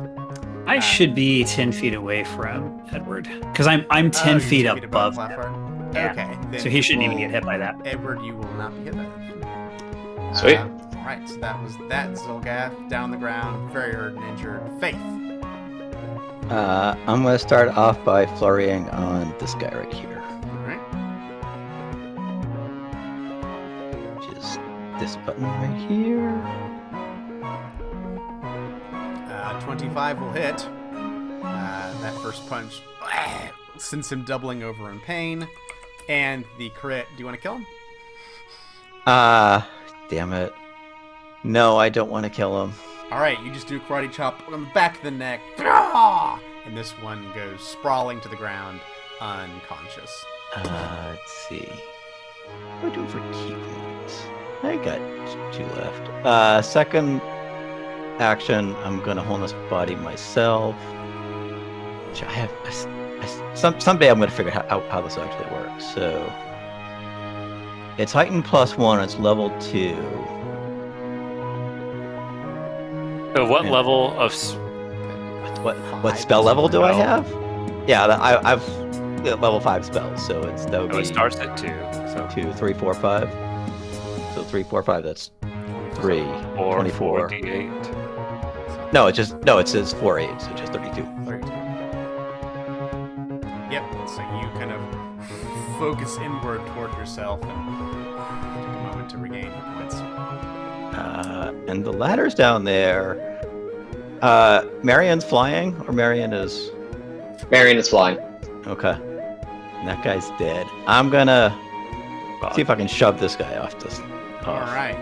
I should be 10 feet away from Edward, because I'm 10 you're feet 10 feet above the him. platform? Yeah. Okay. Then So he shouldn't even will- get hit by that. Edward, you will not be hit by that. Sweet. Alright, so that was that. Zolgath, down the ground, very hurt and injured. Faith. I'm going to start off by flurrying on this guy right here, Alright. which is this button right here. 25 will hit. That first punch sends him doubling over in pain. And the crit, do you want to kill him? Damn it. No, I don't want to kill him. Alright, you just do a karate chop on the back of the neck. And this one goes sprawling to the ground, unconscious. Let's see. What do I do for key points? I got 2 left. Second action, I'm gonna hone this body myself. Which I have. Someday I'm gonna figure out how this actually works. So it's heightened +1. It's level 2. So what Yeah. level of What spell level do I have? Yeah, I've level 5 spells. So that would oh, be it starts at 2. So 2, 3, 4, 5. So 3, 4, 5. That's 3. 4, 24. 4d8. No, it says 4 8, so just 32. 32. Yep, so you kind of focus inward toward yourself and take a moment to regain hit points. And the ladder's down there. Marion's flying, or Marion is... Marion is flying. Okay. And that guy's dead. I'm gonna see if I can shove this guy off this. Alright.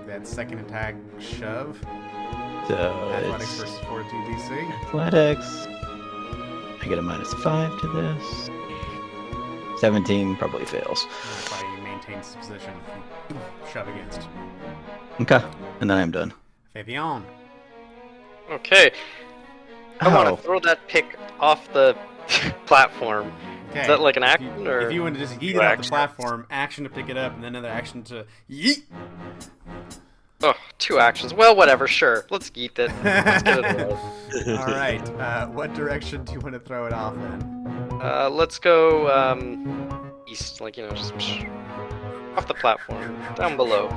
That second attack, shove. So Athletics it's versus Fortitude DC. athletics. I get a -5 to this. 17 probably fails. That's why he maintains his position. Shove against. Okay. And then I'm done. Fabian. Okay. I want Oh. to throw that pick off the platform. Okay. Is that like an If action, you, or if you want to just yeet it Two off the actions. platform, action to pick it up, and then another action to yeet. oh, 2 actions? Well, whatever. Sure, let's eat it. Let's get it away. All right. What direction do you want to throw it off in? Let's go east, like just off the platform, down below.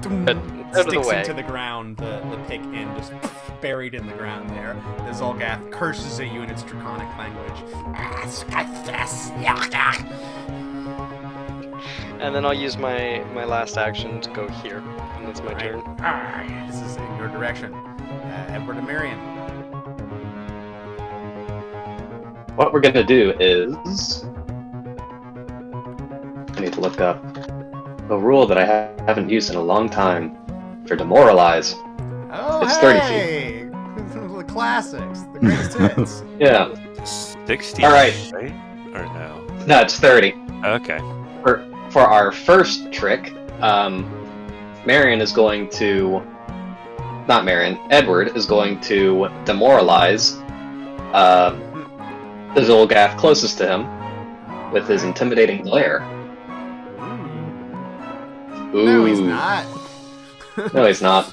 Out of the Sticks way. into the ground. The pick end just buried in the ground there. The Zolgath curses at you in its draconic language. And then I'll use my last action to go here, and that's my turn. This is in your direction. Edward and Marion. What we're gonna do is... I need to look up a rule that I haven't used in a long time for demoralize. Oh, It's 30 feet. hey! The classics, the greatest hits. Yeah. 60. All right. Right? Or no? No, it's 30. Okay. For our first trick, Marion is going to... Not Marion, Edward is going to demoralize the Zolgath closest to him with his intimidating glare. Ooh. No, he's not. No, he's not.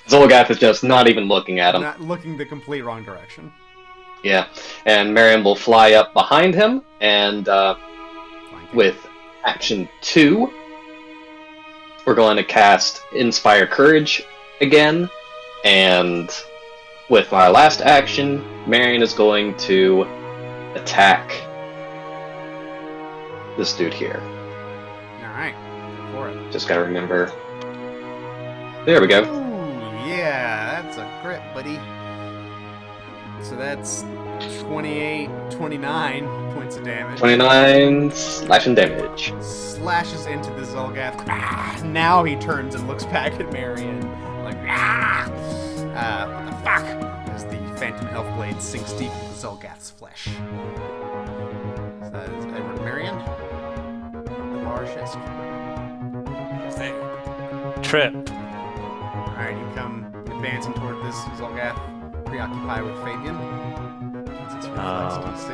Zolgath is just not even looking at him. Not looking the complete wrong direction. Yeah. And Marion will fly up behind him, and Flanking. with action 2, we're going to cast Inspire Courage again, and with our last action, Marion is going to attack this dude here. All right, go for it. Just gotta remember. There we go. Ooh, yeah, that's a crit, buddy. So that's 28, 29 points of damage. 29 slashing damage. Slashes into the Zolgath. Now he turns and looks back at Marion. Like, what the fuck? As the Phantom Elf Blade sinks deep into Zolgath's flesh. So that is Edward Marion. Larshisk. Trip. Alright, you come advancing toward this Zolgath, preoccupied with Fabian. That's its reflex DC.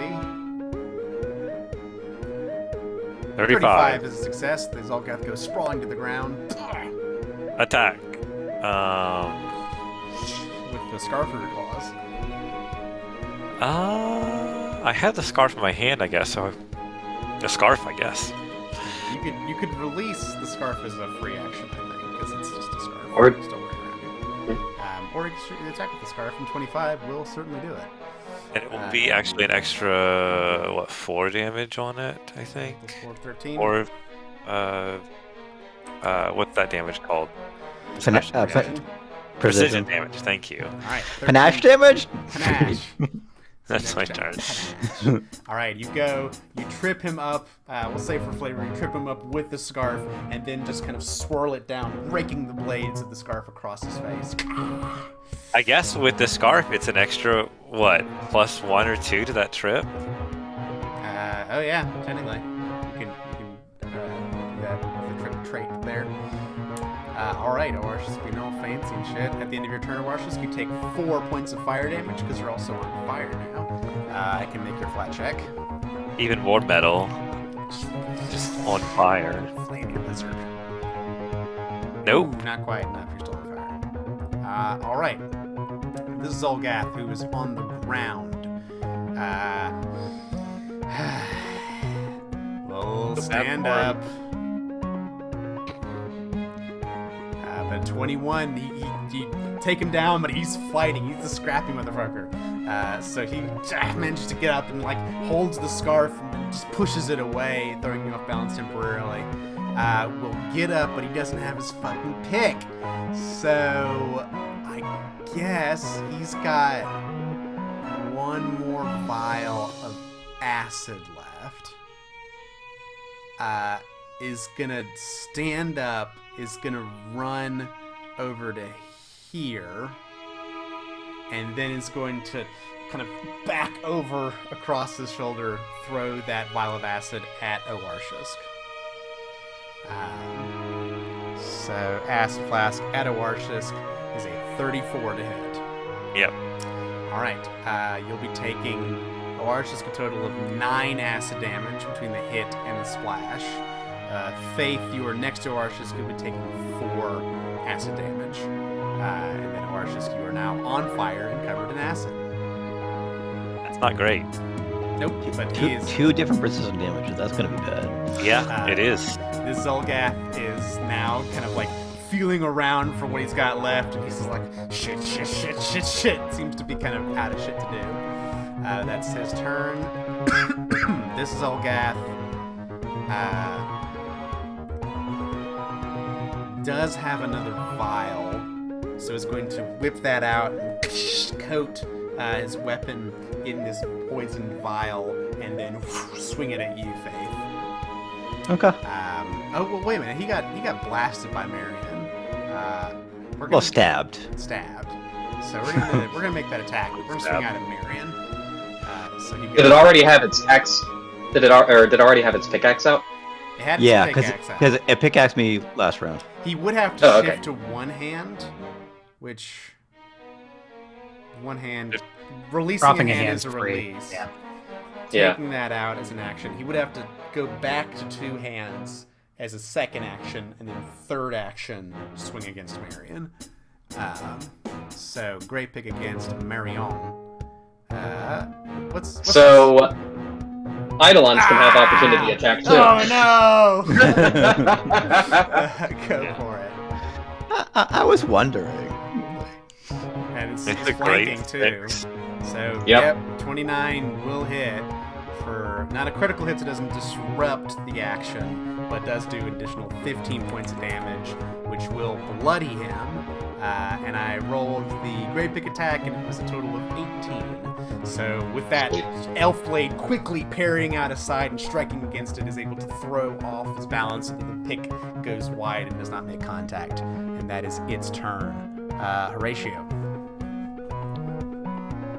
35. is a success. The Zolgath goes sprawling to the ground Attack. with the scarf of your claws. I had the scarf in my hand, I guess. So the scarf, I guess. You could release the scarf as a free action, I think, because it's just a scarf. Or- You still wear it around you. Or you attack with the scarf, and 25 will certainly do it. And it will be actually an extra, 4 damage on it, I think? Plus 4, 13. Or, what's that damage called? Reaction. Precision damage, thank you. Alright. Panache damage? Panache. That's my turn. Alright, you trip him up, we'll say for flavor, you trip him up with the scarf, and then just kind of swirl it down, breaking the blades of the scarf across his face. I guess with the scarf, it's an extra, plus 1 or 2 to that trip? Oh yeah, technically. You can do that with the trip trait there. All right, Orshus, being all fancy and shit. At the end of your turn, Orshus, you take 4 points of fire damage because you're also on fire now. I can make your flat check. Even more metal. Just on fire. Flame your lizard. Nope. Ooh, not quite enough. You're still on fire. All right. This is Olgath, who is on the ground. Well, stand up. But 21, you take him down, but he's fighting. He's a scrappy motherfucker. So he manages to get up and like holds the scarf and just pushes it away, throwing you off balance temporarily. Will get up, but he doesn't have his fucking pick. So I guess he's got one more vial of acid left. Is gonna stand up, is gonna run over to here, and then is going to kind of back over across his shoulder, throw that vial of acid at Oarshusk. So acid flask at Oarshusk is a 34 to hit. Yep. Alright, you'll be taking Oarshusk a total of 9 acid damage between the hit and the splash. Faith, you are next to Oarshusk, you'll be taking 4 acid damage. And then Oarshusk, you are now on fire and covered in acid. That's not great. Nope, but he is... Two different precision damages. That's gonna be bad. Yeah, it is. This Zolgath is now kind of like feeling around for what he's got left, and he's just like, shit. Seems to be kind of out of shit to do. That's his turn. This is Zolgath. Does have another vial, so is going to whip that out and coat his weapon in this poisoned vial, and then swing it at you, Faith. Okay. Oh well, wait a minute. He got blasted by Marion. Stabbed. Stabbed. So we're gonna make that attack. We're gonna swing out at Marion. So he Did it already have its axe? Did it already have its pickaxe out? It had Yeah, his pickaxe out. because it pickaxed me last round. He would have to okay. shift to one hand, which one hand releasing Dropping a a hand hand's is a free. release. Yeah. Taking that out as an action, he would have to go back to 2 hands as a second action, and then third action swing against Marion. So great pick against Marion. What's So Eidolons can have opportunity attack too. Oh no! Go for it. I was wondering. And it's It's a flanking great too. mix. So Yep. 29 will hit for not a critical hit, so it doesn't disrupt the action, but does do additional 15 points of damage, which will bloody him. And I rolled the Great Pick attack, and it was a total of 18. So with that, Elf Blade quickly parrying out aside and striking against it is able to throw off his balance so that the pick goes wide and does not make contact. And that is its turn. Horatio.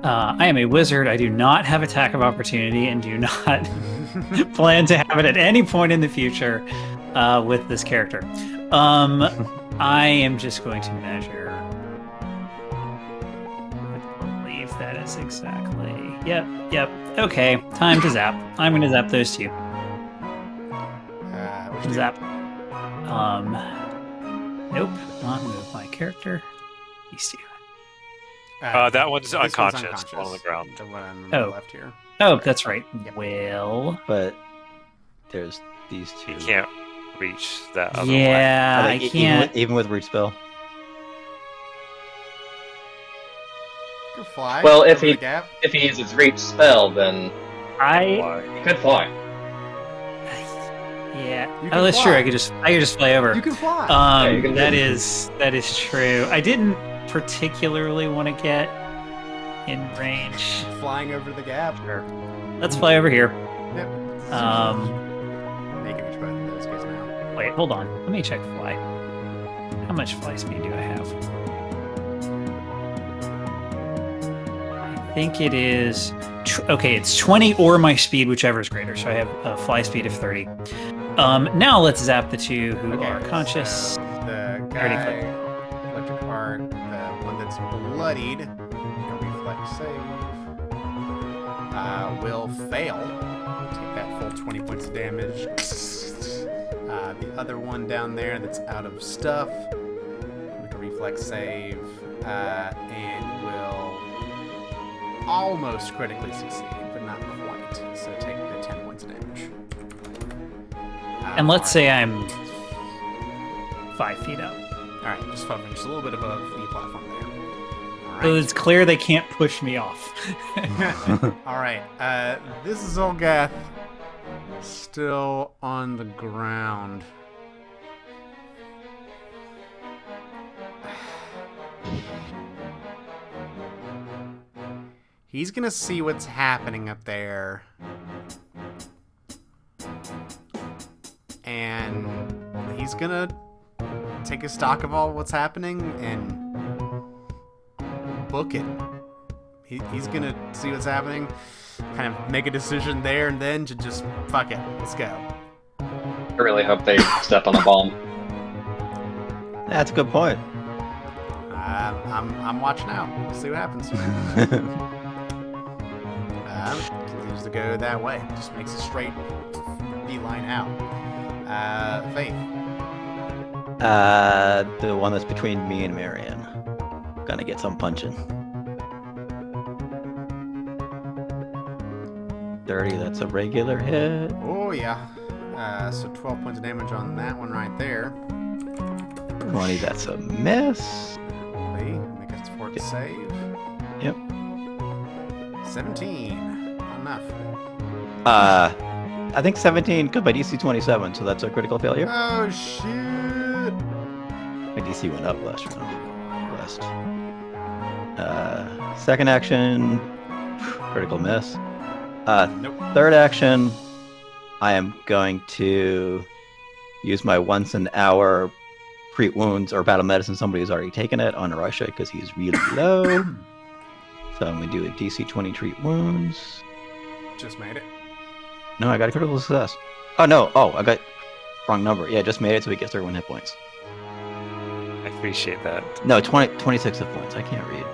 I am a wizard. I do not have attack of opportunity and do not plan to have it at any point in the future with this character. I am just going to measure. I believe that is exactly. Yep. Okay, time to zap. I'm going to zap those 2. What'd you do? Zap. Nope. Not move my character. These 2. That one's This unconscious, on the ground. The one on the Oh. left here. Oh, that's right. Yep. Well. But there's these 2. You can't reach that other Yeah, Are I they can't. Even with reach spell. You can fly. Well, over if the he- gap. If he uses reach spell, then I. one. he could fly. Yeah. You Oh, can that's fly. true. I could just fly over. You can fly. Yeah, you can That do- is true. I didn't particularly want to get in range. Flying over the gap. Let's fly over here. Yep. Make it each button in those cases now. Wait, hold on. Let me check fly. How much fly speed do I have? I think it is. Okay, it's 20 or my speed, whichever is greater. So I have a fly speed of 30. Now let's zap the 2 who are conscious. So the Already guy, electric heart, the one that's bloodied, make a reflex save, will fail. Take that full 20 points of damage. The other one down there that's out of stuff, make a reflex save, and will almost critically succeed, but not quite. So take the 10 points of damage. And let's say I'm 5 feet up. Alright, just hovering just a little bit above the platform there. So Alright. it's clear they can't push me off. Alright, this is Olgath still on the ground. He's gonna see what's happening up there. And he's gonna take a stock of all what's happening and book it. He's gonna see what's happening, kind of make a decision there and then to just fuck it. Let's go. I really hope they step on the bomb. That's a good point. I'm watching out. We'll see what happens. Continues to go that way. Just makes a straight beeline out. Faith. The one that's between me and Marion. Gonna get some punching. 30, that's a regular hit. Oh yeah. So 12 points of damage on that one right there. 20, that's a miss. Make a fort save. Yep. 17. Not enough. I think 17 because my DC 27, so that's a critical failure. Oh shit! My DC went up last round. Second action, critical miss. Nope. Third action, I am going to use my once an hour treat wounds or battle medicine. Somebody's already taken it on Russia because he's really low. So I'm going to do a DC 20 treat wounds. Just made it. No, I got a critical success. Oh, no. Oh, I got wrong number. Yeah, just made it so he gets 31 hit points. I appreciate that. No, 26 hit points. I can't read.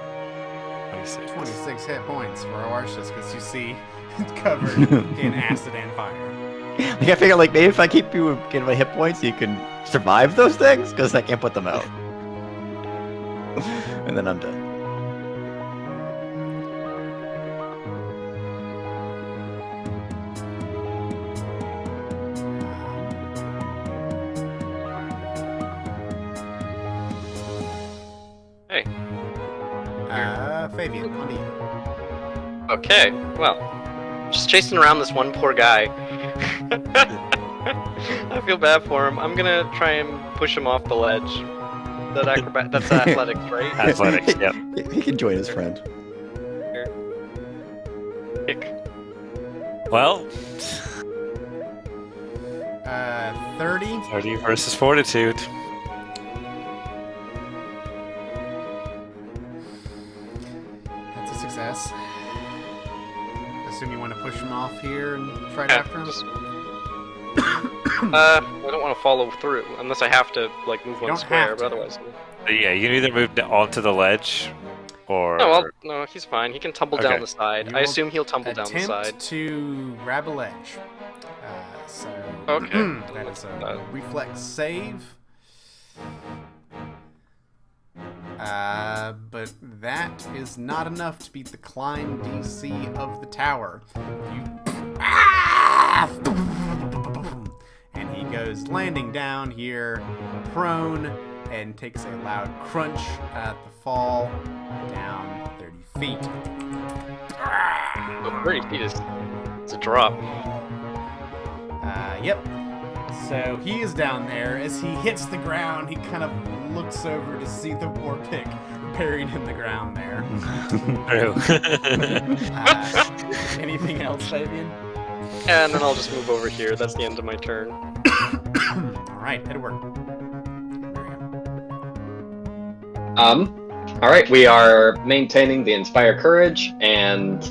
26. 26 hit points for Arshus because you see covered in acid and fire. Like, I figure, like, maybe if I keep you getting my hit points, you can survive those things, because I can't put them out. And then I'm done. Hey. Fabian, on to you. Okay, well, just chasing around this one poor guy. I feel bad for him. I'm gonna try and push him off the ledge. That's athletics, right? Athletics, yep. He can join his friend. Kick. Well, 30. 30 versus fortitude. That's a success. Assume you want to push him off here and try it after him? I don't want to follow through unless I have to like move one don't square, have but to. otherwise. Yeah, you can either move onto the ledge, or No, he's fine. He can tumble Okay. down the side. You I will assume he'll tumble down the Attempt side. to grab a ledge. So Okay. that is a reflex save. But that is not enough to beat the climb DC of the tower. And he goes landing down here, prone, and takes a loud crunch at the fall down 30 feet. Oh, 30 feet is it's a drop. Yep. So he is down there. As he hits the ground, he kind of looks over to see the war pick buried in the ground there. True. Anything else, Fabian? And then I'll just move over here. That's the end of my turn. All right, Edward. All right, we are maintaining the Inspire Courage, and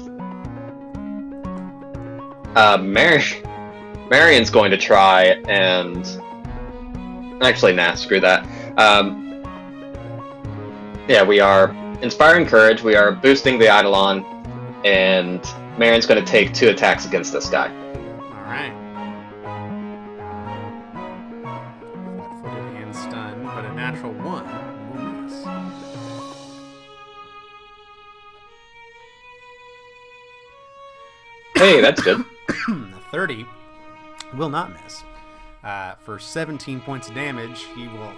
Marion's going to try and actually, nah, screw that. Yeah, we are inspiring courage. We are boosting the Eidolon, and Marion's going to take 2 attacks against this guy. All right. Flat-footed and stunned, but a natural 1 will miss. Hey, that's good. A 30 will not miss. For 17 points of damage, he will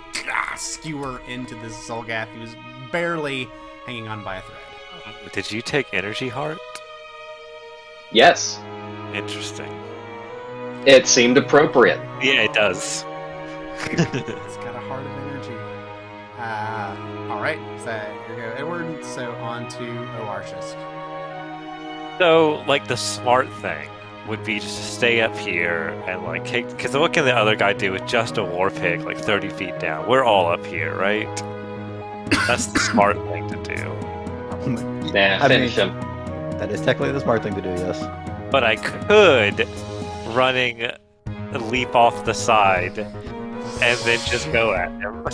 skewer into this Zolgath. He was barely hanging on by a thread. Did you take energy heart? Yes, Interesting. it seemed appropriate. Yeah, it does. It's got a heart of energy. All right, so here we go, Edward. So on to Oarchus. So, like, the smart thing would be just to stay up here and, like, because what can the other guy do with just a war pig, like, 30 feet down? We're all up here, right? That's the smart thing to do. Nah, I finish mean- him. That is technically the smart thing to do, yes. But I could, running, leap off the side and then just go at him.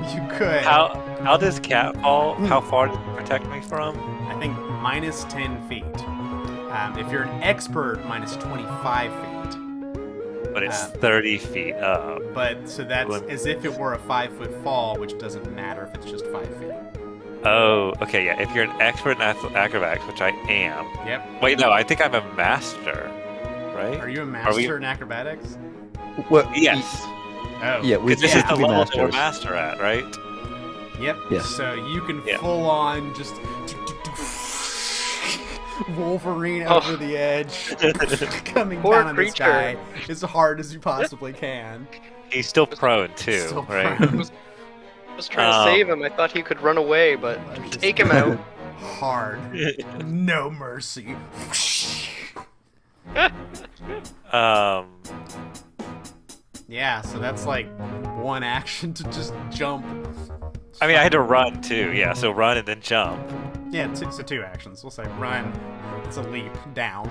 You could. How does cat fall? How far does it protect me from? I think minus 10 feet. If you're an expert, minus 25 feet. But it's 30 feet up. But so that's as if it were a 5-foot fall, which doesn't matter if it's just 5 feet. Oh, okay, yeah. If you're an expert in acrobatics, which I am. Yep. Wait, no, I think I'm a master, right? Are you a master in acrobatics? Well, Yes. Oh. Yeah, we Because this is the could be level that we're masters. master at, right? Yep. Yes. So you can Yeah. full on just Wolverine Oh. over the edge, coming Poor down on this creature. guy as hard as you possibly can. He's still prone, too, Still right? prone. I was trying to save him. I thought he could run away, but take him out. Hard. No mercy. Yeah, so that's like one action to just jump. I mean, I had to run, too. Yeah, so run and then jump. Yeah, so 2 actions. We'll say run. It's a leap down.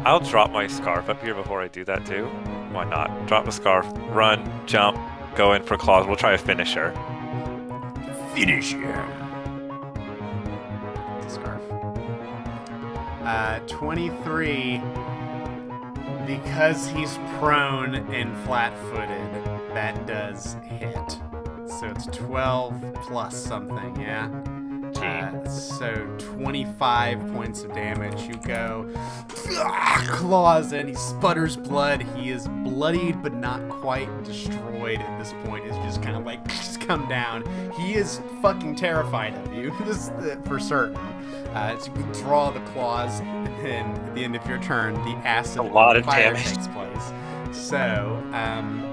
I'll drop my scarf up here before I do that, too. Why not? Drop the scarf, run, jump, go in for claws. We'll try a finisher. Finish him. Scarf. 23. Because he's prone and flat-footed, that does hit. So it's 12 plus something, yeah? So 25 points of damage. You go, claws in, he sputters blood. He is bloodied but not quite destroyed at this point. He's just kind of like, just come down. He is fucking terrified of you, this for certain. So you draw the claws, and then at the end of your turn, the acid A lot of fire damage. takes place. So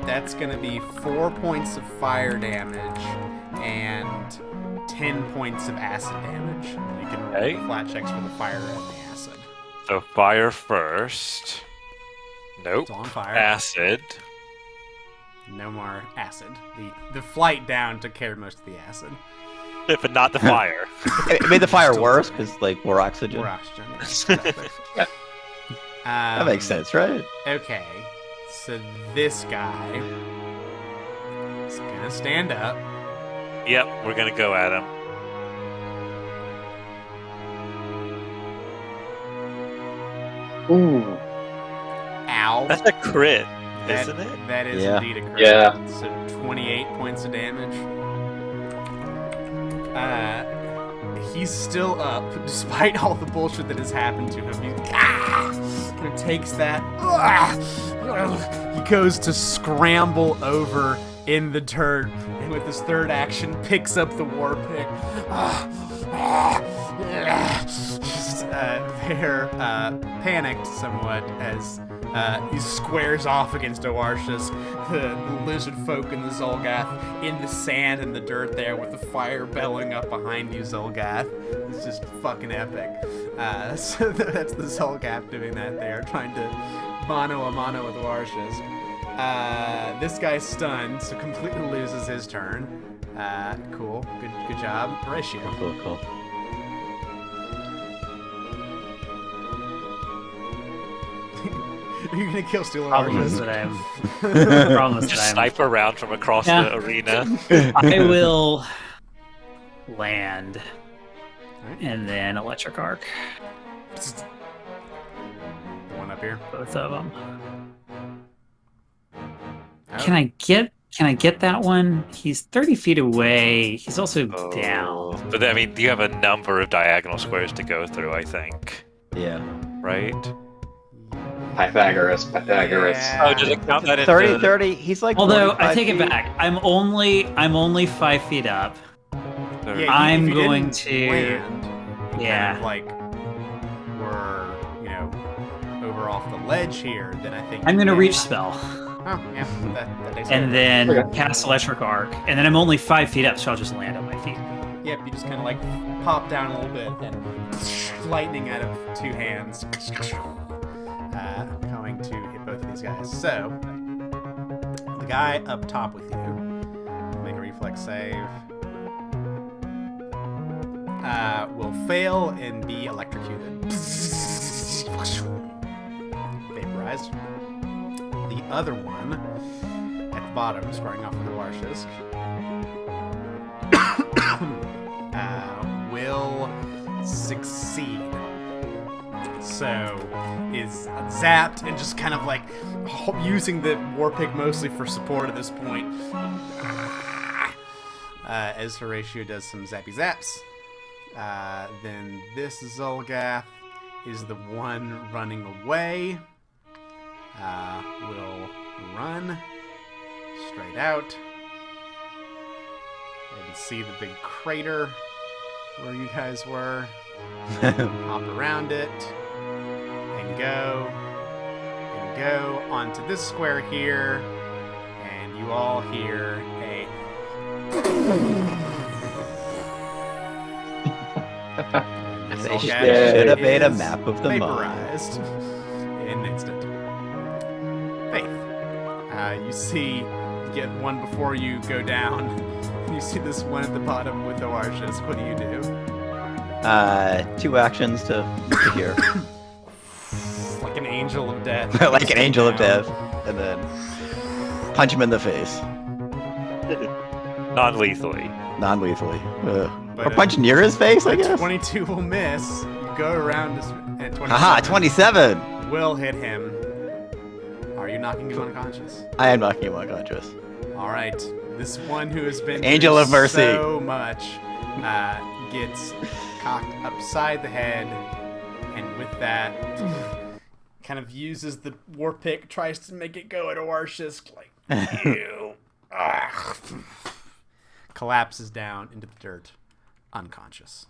that's going to be 4 points of fire damage and 10 points of acid damage. You can roll Okay. the flat checks for the fire and the acid. So fire first. Nope. It's on fire. Acid. No more acid. The flight down took care of most of the acid. But not the fire. It made the fire worse because, like, more oxygen. Or oxygen. Exactly. That makes sense, right? Okay. So this guy is gonna stand up. Yep, we're gonna go at him. Ooh. Ow. That's a crit, That- isn't it? That is Yeah. indeed a crit. Yeah. So 28 points of damage. He's still up, despite all the bullshit that has happened to him. He kind of takes that. He goes to scramble over in the dirt, and with his third action, picks up the war pick. They're panicked somewhat as he squares off against Oarchus, the lizard folk and the Zolgath, in the sand and the dirt there with the fire bellowing up behind you, Zolgath. It's just fucking epic. So that's the Zolgath doing that there, trying to mano a mano with Oarchus. This guy's stunned, so completely loses his turn. Cool. Good job. Ratio. Cool. You're gonna kill Steel Problem is Arches. that I'm. Problem is Just that I'm. snipe around from across Yeah. the arena. I will land Alright. and then electric arc The one up here. both of them. Oh. Can I get that one? He's 30 feet away. He's also down. But I mean, you have a number of diagonal squares to go through, I think. Yeah. Right? Pythagoras. Yeah. Oh, does it count that into 30, 30. He's like. Although I 45 take it feet. back, I'm only 5 feet up. Yeah, you- I'm if you going didn't to- land, you yeah. kind of like were, over off the ledge here, then I think I'm gonna yeah. reach spell Oh, yeah, that takes and care. then Okay. cast electric arc, and then I'm only 5 feet up, so I'll just land on my feet. Yep, you just kind of like pop down a little bit and lightning out of two hands. Going to hit both of these guys. So, the guy up top with you, make a reflex save, will fail and be electrocuted. Vaporized. The other one, at the bottom, squaring off with the Warshisk, will succeed. So is zapped and just kind of like using the war pig mostly for support at this point. As Horatio does some zappy zaps. Then this Zolgath is the one running away. Will run straight out. You can see the big crater where you guys were. Hop around it and go onto this square here, and you all hear a They should Yeah. have made a is map of the mind. vaporized in an instant. Faith, you see, you get one before you go down. You see this one at the bottom with the Warshisk. What do you do? 2 actions to here. Like an angel of death. Like an angel of Down. death. And then punch him in the face. Non-lethally. Non-lethally. But, Or punch near his face, I a guess? 22 will miss. You go around and 27 Haha, 27! will hit him. Are you knocking him unconscious? I am knocking him unconscious. All right. This one who has been Angel through of mercy. so much gets cocked upside the head, and with that, kind of uses the war pick, tries to make it go at Warshisk, like you. Collapses down into the dirt, unconscious.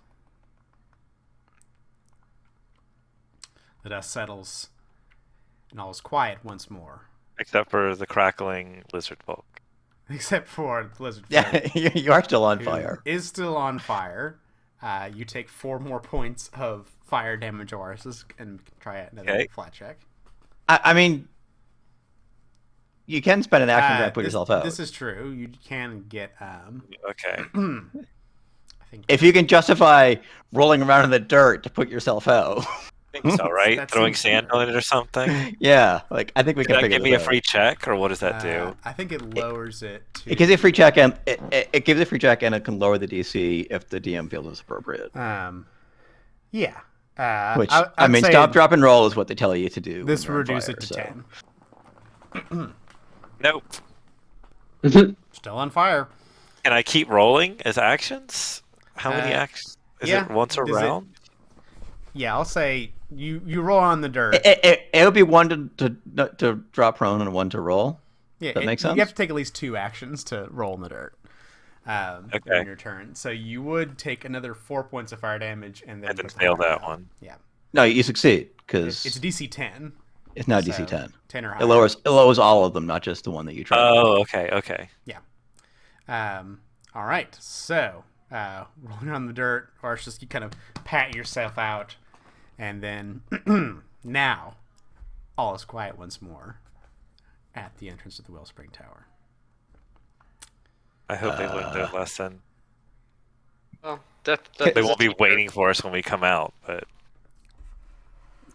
The dust settles, and all is quiet once more, Except for the crackling lizard folk. except for the lizard. Yeah, folk, you are still on who fire. is still on fire. You take 4 more points of fire damage, Oasis, and try another Okay. flat check. I mean, you can spend an action to put this, yourself out. This is true. You can get. Okay. I think If you can justify rolling around in the dirt to put yourself out. I think so, right? That Throwing seems sand on it or something? Yeah, like I think we Does can that figure give me this a out. free check, or what does that do? I think it lowers it to. It gives you a free check and it gives a free check and it can lower the DC if the DM feels it's appropriate. Yeah. Which I'd mean, say stop, drop, and roll is what they tell you to do. when This you're will on reduce fire, it to so. 10. Nope. Still on fire. Can I keep rolling as actions? How many Uh, actions? Is yeah. it once a Is it- round? Yeah, I'll say you roll on the dirt. It would be one to drop prone and one to roll. Yeah, that make You sense? have to take at least 2 actions to roll in the dirt. Okay. During your turn. So you would take another 4 points of fire damage and then And then put the fail hammer that down. one. Yeah. No, you succeed because It's DC 10. it's now so DC 10. 10 or higher. It lowers all of them, not just the one that you tried. Oh, okay, okay. All right. So, rolling on the dirt, or it's just you kind of pat yourself out, and then now all is quiet once more at the entrance of the Wellspring Tower. I hope they learned their lesson. Well, that They is won't a be teacher. waiting for us when we come out, but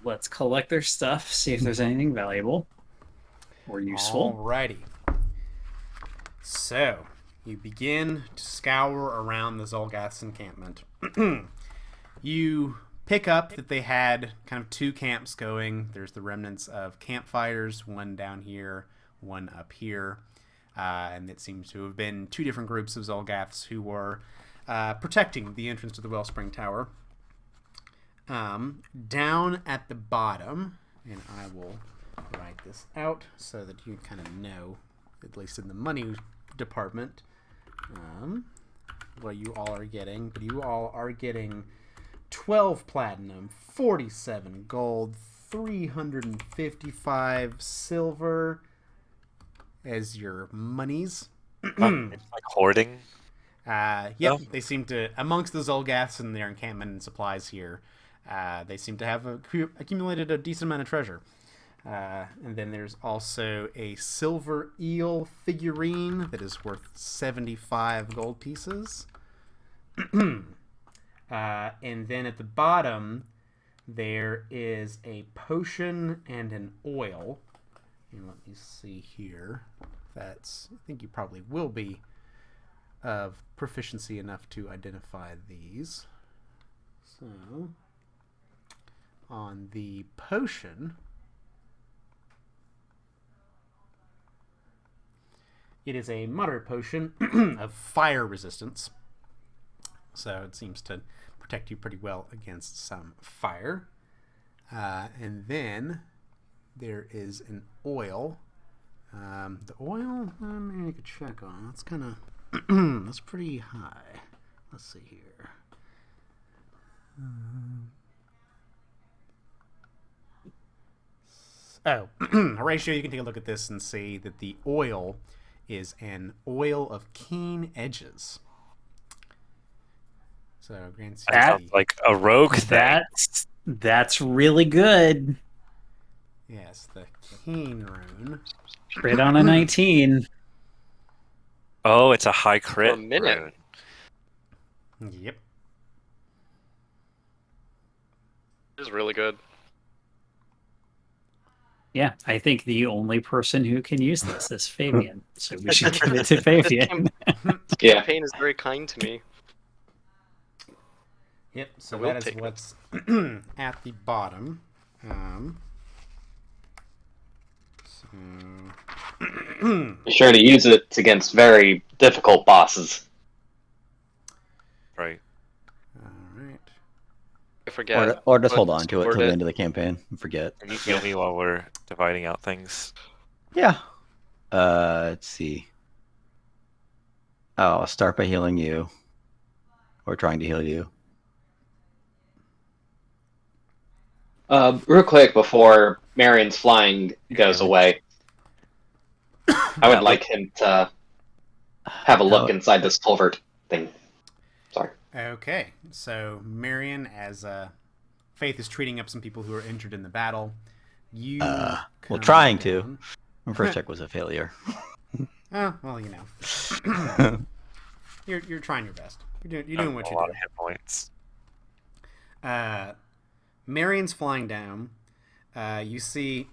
let's collect their stuff, see if there's anything valuable or useful. Alrighty. So, you begin to scour around the Zolgath's encampment. You pick up that they had kind of two camps going. There's the remnants of campfires, one down here, one up here. And it seems to have been two different groups of Zolgaths who were protecting the entrance to the Wellspring Tower. Down at the bottom, and I will write this out so that you kind of know, at least in the money department, what you all are getting. But you all are getting 12 platinum, 47 gold, 355 silver as your monies. It's like hoarding. Yep, Oh. They seem to, amongst the Zolgaths and their encampment and supplies here, they seem to have accumulated a decent amount of treasure. And then there's also a silver eel figurine that is worth 75 gold pieces. And then at the bottom, there is a potion and an oil. And let me see here. I think you probably will be of proficiency enough to identify these. So, on the potion, it is a moderate potion of fire resistance. So it seems to protect you pretty well against some fire. And then there is an oil. The oil, let me make a check on. That's kind of that's pretty high. Let's see here. Horatio, you can take a look at this and see that the oil is an oil of keen edges. So, Grand Sounds like a rogue thing. That's really good. Yes, the keen rune. Crit on a 19. Oh, it's a high crit. For a minute. rune. Yep. This is really good. Yeah, I think the only person who can use this is Fabian. So we should give it to Fabian. Yeah. Campaign is very kind to me. Yep, so I will that is take it. what's at the bottom. Be sure to use it against very difficult bosses. Right. Alright. I forget. Or just but hold on to it till stored the end of the campaign and forget. Can you heal me while we're dividing out things? Yeah. Let's see. I'll start by healing you. Or trying to heal you. Real quick before Marion's flying goes away, I would like him to have a look inside this culvert thing. Sorry. Okay, so Marion, as Faith is treating up some people who are injured in the battle, you come trying to. down. My first check was a failure. Oh, well, you know. You're trying your best. You're doing what a you lot do. of hit points. Marion's flying down. You see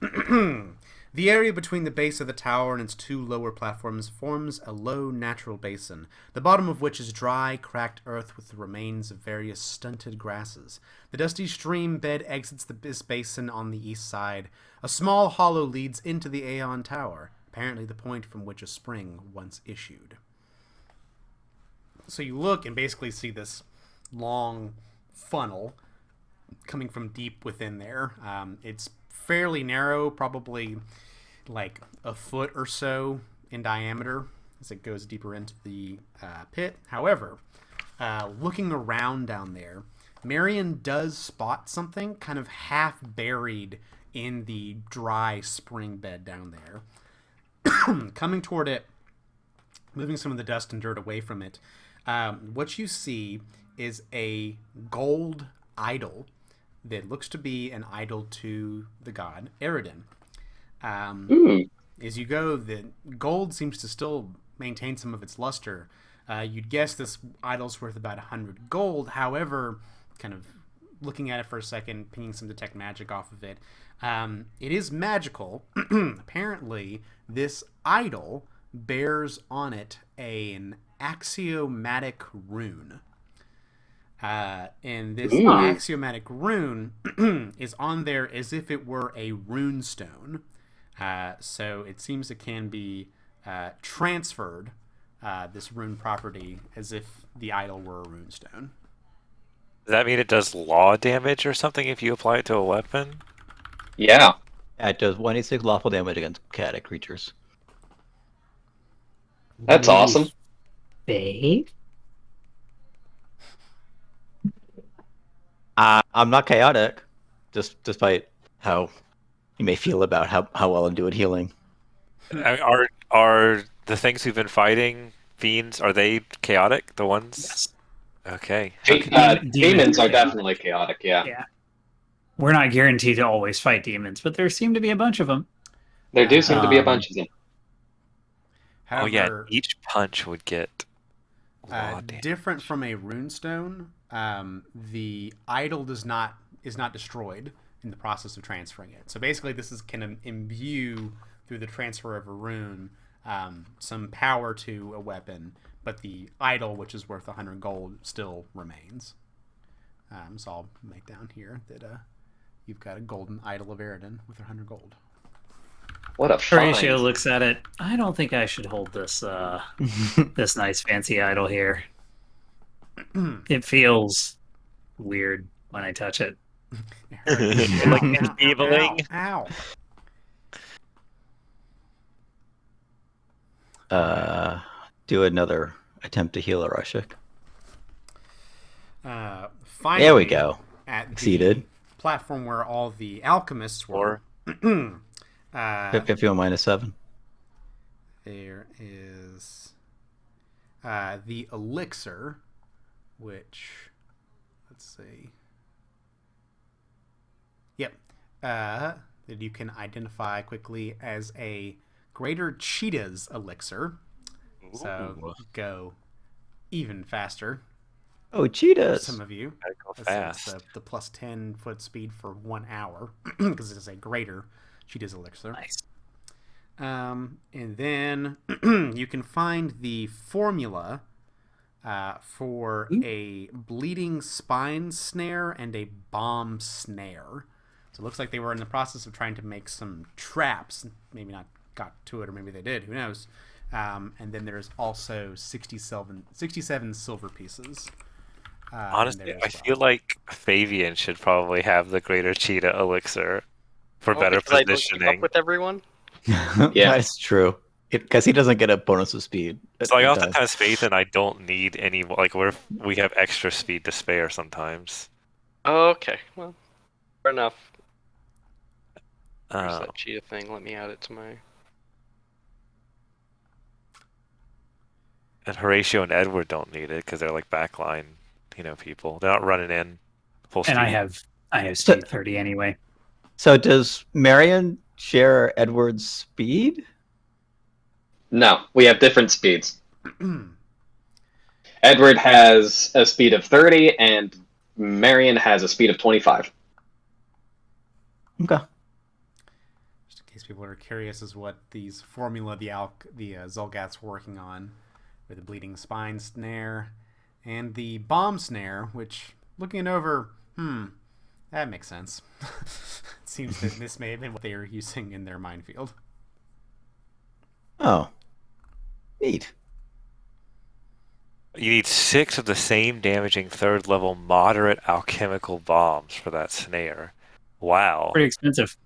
the area between the base of the tower and its two lower platforms forms a low natural basin, the bottom of which is dry, cracked earth with the remains of various stunted grasses. The dusty stream bed exits this basin on the east side. A small hollow leads into the Aeon Tower, apparently the point from which a spring once issued. So you look and basically see this long funnel coming from deep within there. It's fairly narrow, probably like a foot or so in diameter as it goes deeper into the pit. However, looking around down there, Marion does spot something kind of half buried in the dry spring bed down there. Coming toward it, moving some of the dust and dirt away from it, what you see is a gold idol that looks to be an idol to the god Eridan. As you go, the gold seems to still maintain some of its luster. You'd guess this idol's worth about 100 gold. However, kind of looking at it for a second, pinging some detect magic off of it. It is magical. Apparently, this idol bears on it an axiomatic rune. And this axiomatic rune is on there as if it were a rune stone. So it seems it can be transferred, this rune property, as if the idol were a rune stone. Does that mean it does law damage or something if you apply it to a weapon? Yeah. It does 1d6 lawful damage against chaotic creatures. That's awesome. Babe? I'm not chaotic, just despite how you may feel about how well I'm doing healing. Are the things we've been fighting fiends? Are they chaotic? The ones? Yes. Okay. Demons are definitely chaotic, yeah. Yeah. We're not guaranteed to always fight demons, but there seem to be a bunch of them. There do seem to be a bunch of them. However, Oh yeah, each punch would get law damage. different from a runestone, the idol is not destroyed in the process of transferring it. So basically, can imbue through the transfer of a rune some power to a weapon, but the idol, which is worth 100 gold, still remains. So I'll make down here that you've got a golden idol of Eridan with 100 gold. What a find. Horatio looks at it. I don't think I should hold this this nice fancy idol here. It feels weird when I touch it. Like enfeebling. Ow. Do another attempt to heal Arashik. Finally, There we go. At the Succeeded. platform where all the alchemists were. 51 minus 7. There is the elixir, which, let's see. Yep. That you can identify quickly as a Greater Cheetah's elixir. So go even faster. Oh, cheetahs! Some of you. Gotta go That's fast. the plus 10 foot speed for 1 hour because it is a Greater Cheetah's elixir. Nice. And then you can find the formula for a bleeding spine snare and a bomb snare. So it looks like they were in the process of trying to make some traps. Maybe not got to it, or maybe they did. Who knows? And then there's also 67 silver pieces. Honestly, I feel like Fabian should probably have the Greater Cheetah elixir for better because I don't keep positioning. up with everyone. Yeah. That's true. Because he doesn't get a bonus of speed. So I It often does. have faith, and I don't need any. Like we have extra speed to spare sometimes. Okay, well, fair enough. There's Uh, that cheetah thing. Let me add it to my. and Horatio and Edward don't need it because they're like backline, people. They're not running in full speed. And I have speed 30 anyway. So does Marion share Edward's speed? No, we have different speeds. Edward has a speed of 30, and Marion has a speed of 25. Okay. Just in case people are curious as what these formula the Zolgath's working on, with the bleeding spine snare and the bomb snare, which, looking it over, that makes sense. It seems that this may have been what they were using in their minefield. Oh. Neat. You need 6 of the same damaging 3rd level moderate alchemical bombs for that snare. Wow. Pretty expensive.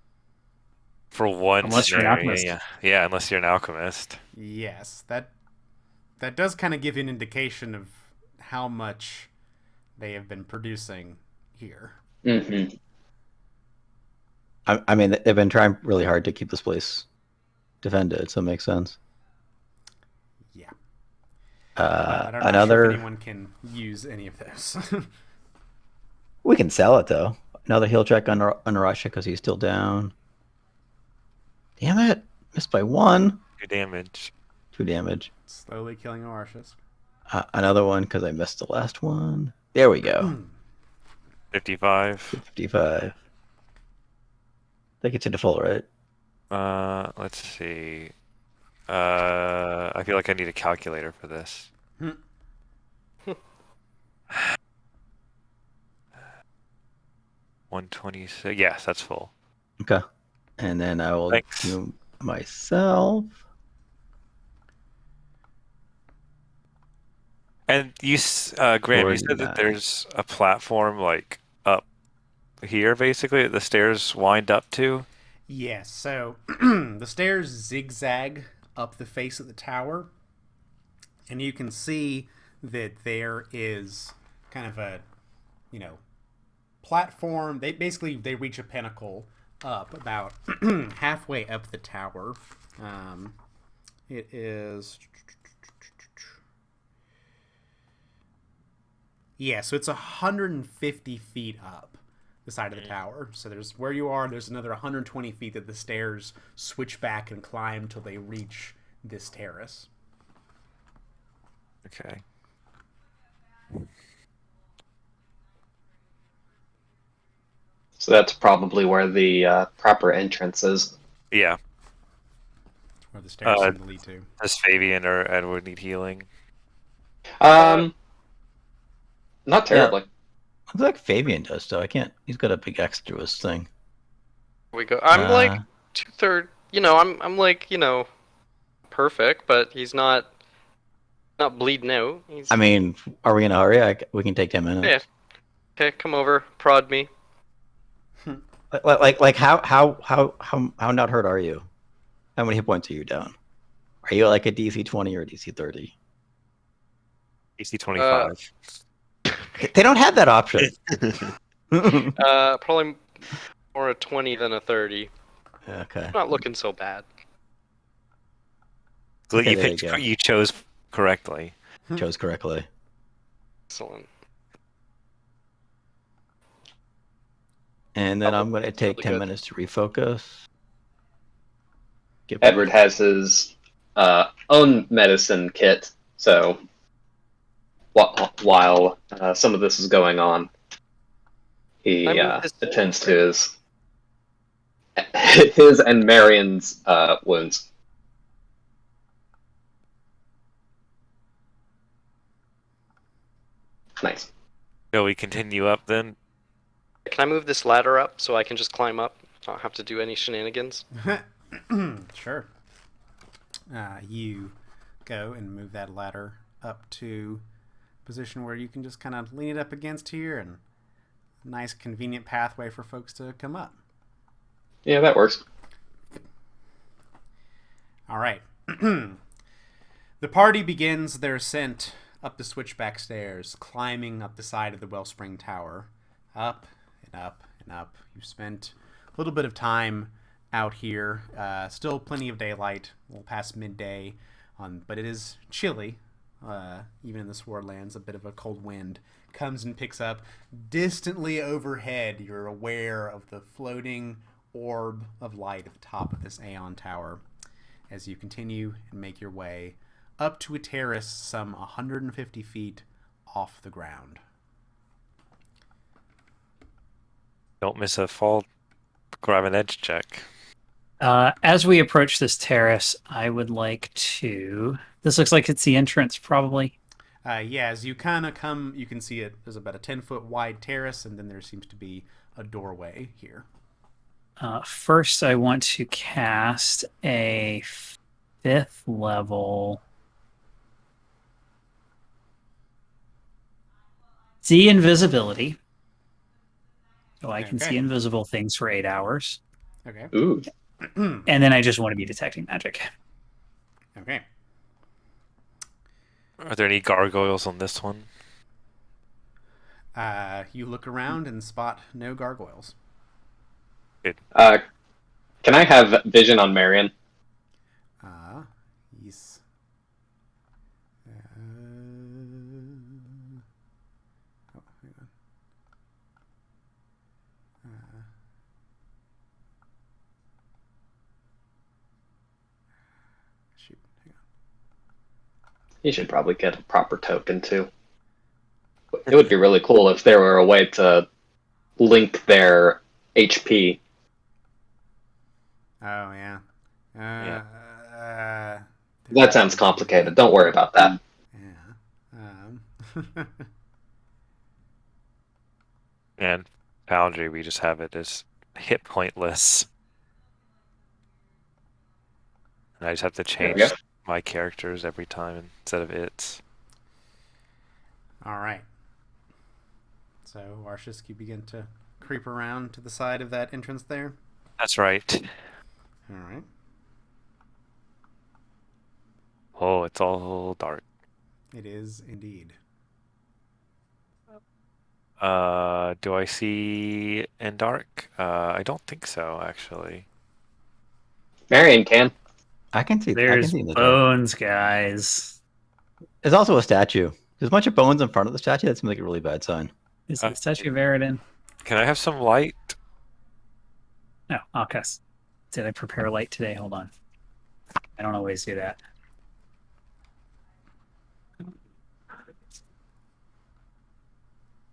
For one Unless you're an snare, alchemist. yeah, unless you're an alchemist. Yes, that does kind of give you an indication of how much they have been producing here. Mm-hmm. I mean, they've been trying really hard to keep this place defended, so it makes sense. Yeah. I'm not sure if anyone can use any of those. We can sell it though. Another heal check on Russia because he's still down. Damn it! Missed by 1. 2 damage. 2 damage. Slowly killing Arshis. Another one because I missed the last one. There we go. 55. 55. That gets you to full, right? Let's see. I feel like I need a calculator for this. 126. Yes, that's full. Okay. And then I will Thanks. do myself. And Graham, you said 49. that there's a platform like up here, basically, that the stairs wind up to. Yes, so the stairs zigzag up the face of the tower, and you can see that there is kind of a, platform. They reach a pinnacle up about halfway up the tower. It is. Yeah, so it's 150 feet up the side of the tower. So there's where you are, there's another 120 feet that the stairs switch back and climb till they reach this terrace. Okay. So that's probably where the proper entrance is. Yeah. Where the stairs seem to lead to. Does Fabian or Edward need healing? Not terribly. Looks like Fabian does, though. I can't. He's got a big X through his thing. We go. I'm like 2/3. I'm like perfect, but he's not bleeding out. I mean, are we in a hurry? We can take 10 minutes. Yeah. Okay, come over, prod me. Like how not hurt are you? How many hit points are you down? Are you like a DC 20 or a DC 30? DC 25. They don't have that option. Probably more a 20 than a 30. Okay. Not looking so bad. Okay, You chose correctly. Chose correctly. Excellent. And then I'm going to take really 10 good. minutes to refocus. Edward has his own medicine kit, so while some of this is going on, he attends to his and Marion's wounds. Nice. Shall we continue up then? Can I move this ladder up so I can just climb up? Not have to do any shenanigans. Sure. You go and move that ladder up to a position where you can just kind of lean it up against here, and a nice convenient pathway for folks to come up. Yeah, that works. All right. The party begins their ascent up the switchback stairs, climbing up the side of the Wellspring Tower. Up and up and up. You've spent a little bit of time out here. Still plenty of daylight, a little past midday, but it is chilly. Even in the Swordlands, a bit of a cold wind comes and picks up. Distantly overhead, you're aware of the floating orb of light at the top of this Aeon Tower as you continue and make your way up to a terrace some 150 feet off the ground. Don't miss a fall. Grab an edge check. As we approach this terrace, I would like to... This looks like it's the entrance, probably. Yeah, as you kind of come, you can see it. There's about a 10-foot wide terrace, and then there seems to be a doorway here. First, I want to cast a 5th level... See invisibility. So I can see invisible things for 8 hours. Okay. Ooh. And then I just want to be detecting magic. Okay. Are there any gargoyles on this one? You look around and spot no gargoyles. Good. Can I have vision on Marion? Yes. Oh, hang on. Shoot, hang on. You should probably get a proper token too. It would be really cool if there were a way to link their HP. Oh yeah. That sounds complicated. Don't worry about that. Yeah. And Foundry, we just have it as hit pointless. And I just have to There we change go. my characters every time instead of its. All right. So, Arshis, you begin to creep around to the side of that entrance there. That's right. All right. Oh, it's all dark. It is indeed. Do I see in dark? I don't think so, actually. Marion can. I can see. I can There's see in the dark. bones, guys. There's also a statue. There's a bunch of bones in front of the statue. That seems like a really bad sign. Is it the Statue of Eridan? Can I have some light? No, I'll cast. Did I prepare light today? Hold on. I don't always do that.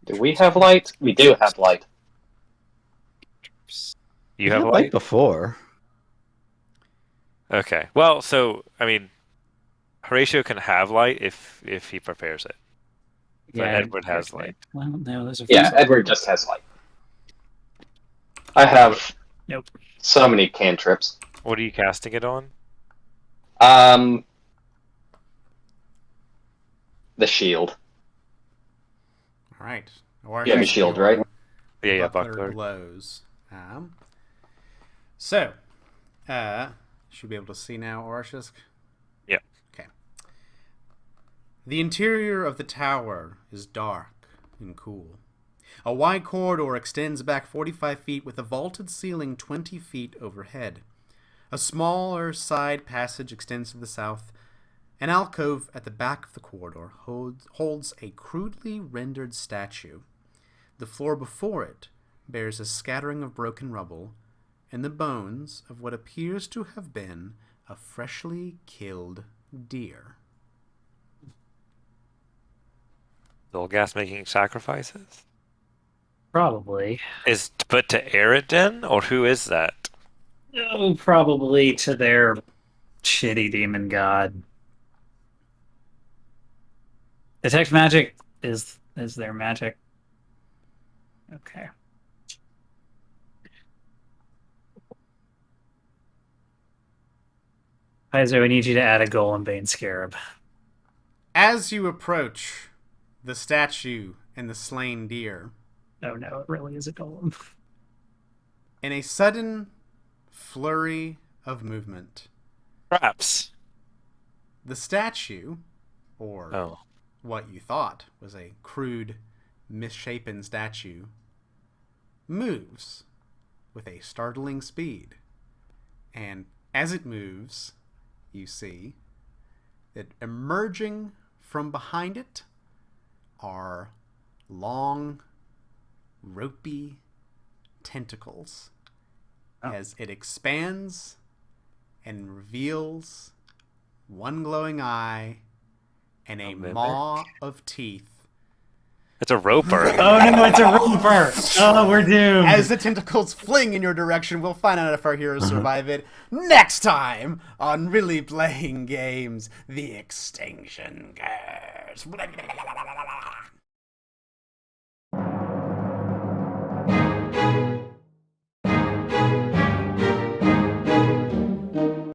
Do we have light? We do have light. You have had light? before. Okay. Well, so I mean, Horatio can have light if he prepares it. But Edward has light. Well, no, those are. Yeah, Edward just has light. I have Nope. so many cantrips. What are you casting it on? The shield. All right. You have a shield, right? Yeah, Buckler buckler. glows. So, should be able to see now, Orshus? Yeah. Okay. The interior of the tower is dark and cool. A wide corridor extends back 45 feet with a vaulted ceiling 20 feet overhead. A smaller side passage extends to the south. An alcove at the back of the corridor holds a crudely rendered statue. The floor before it bears a scattering of broken rubble and the bones of what appears to have been a freshly killed deer. Zolgas making sacrifices? Probably. Is put to Eridan, or who is that? Oh, probably to their shitty demon god. Detect magic is their magic. Okay. Paizo, I need you to add a Golem Bane Scarab. As you approach the statue and the slain deer, Oh no, it really is a golem. in a sudden flurry of movement, Traps. the statue, or Oh. what you thought was a crude, misshapen statue, moves with a startling speed. And as it moves, you see that emerging from behind it are long, ropey tentacles as it expands and reveals one glowing eye and a mimic? maw of teeth. It's a roper. Oh no, it's a roper! Oh, we're doomed! As the tentacles fling in your direction, we'll find out if our heroes survive it next time on Really Playing Games, The Extinction Curse.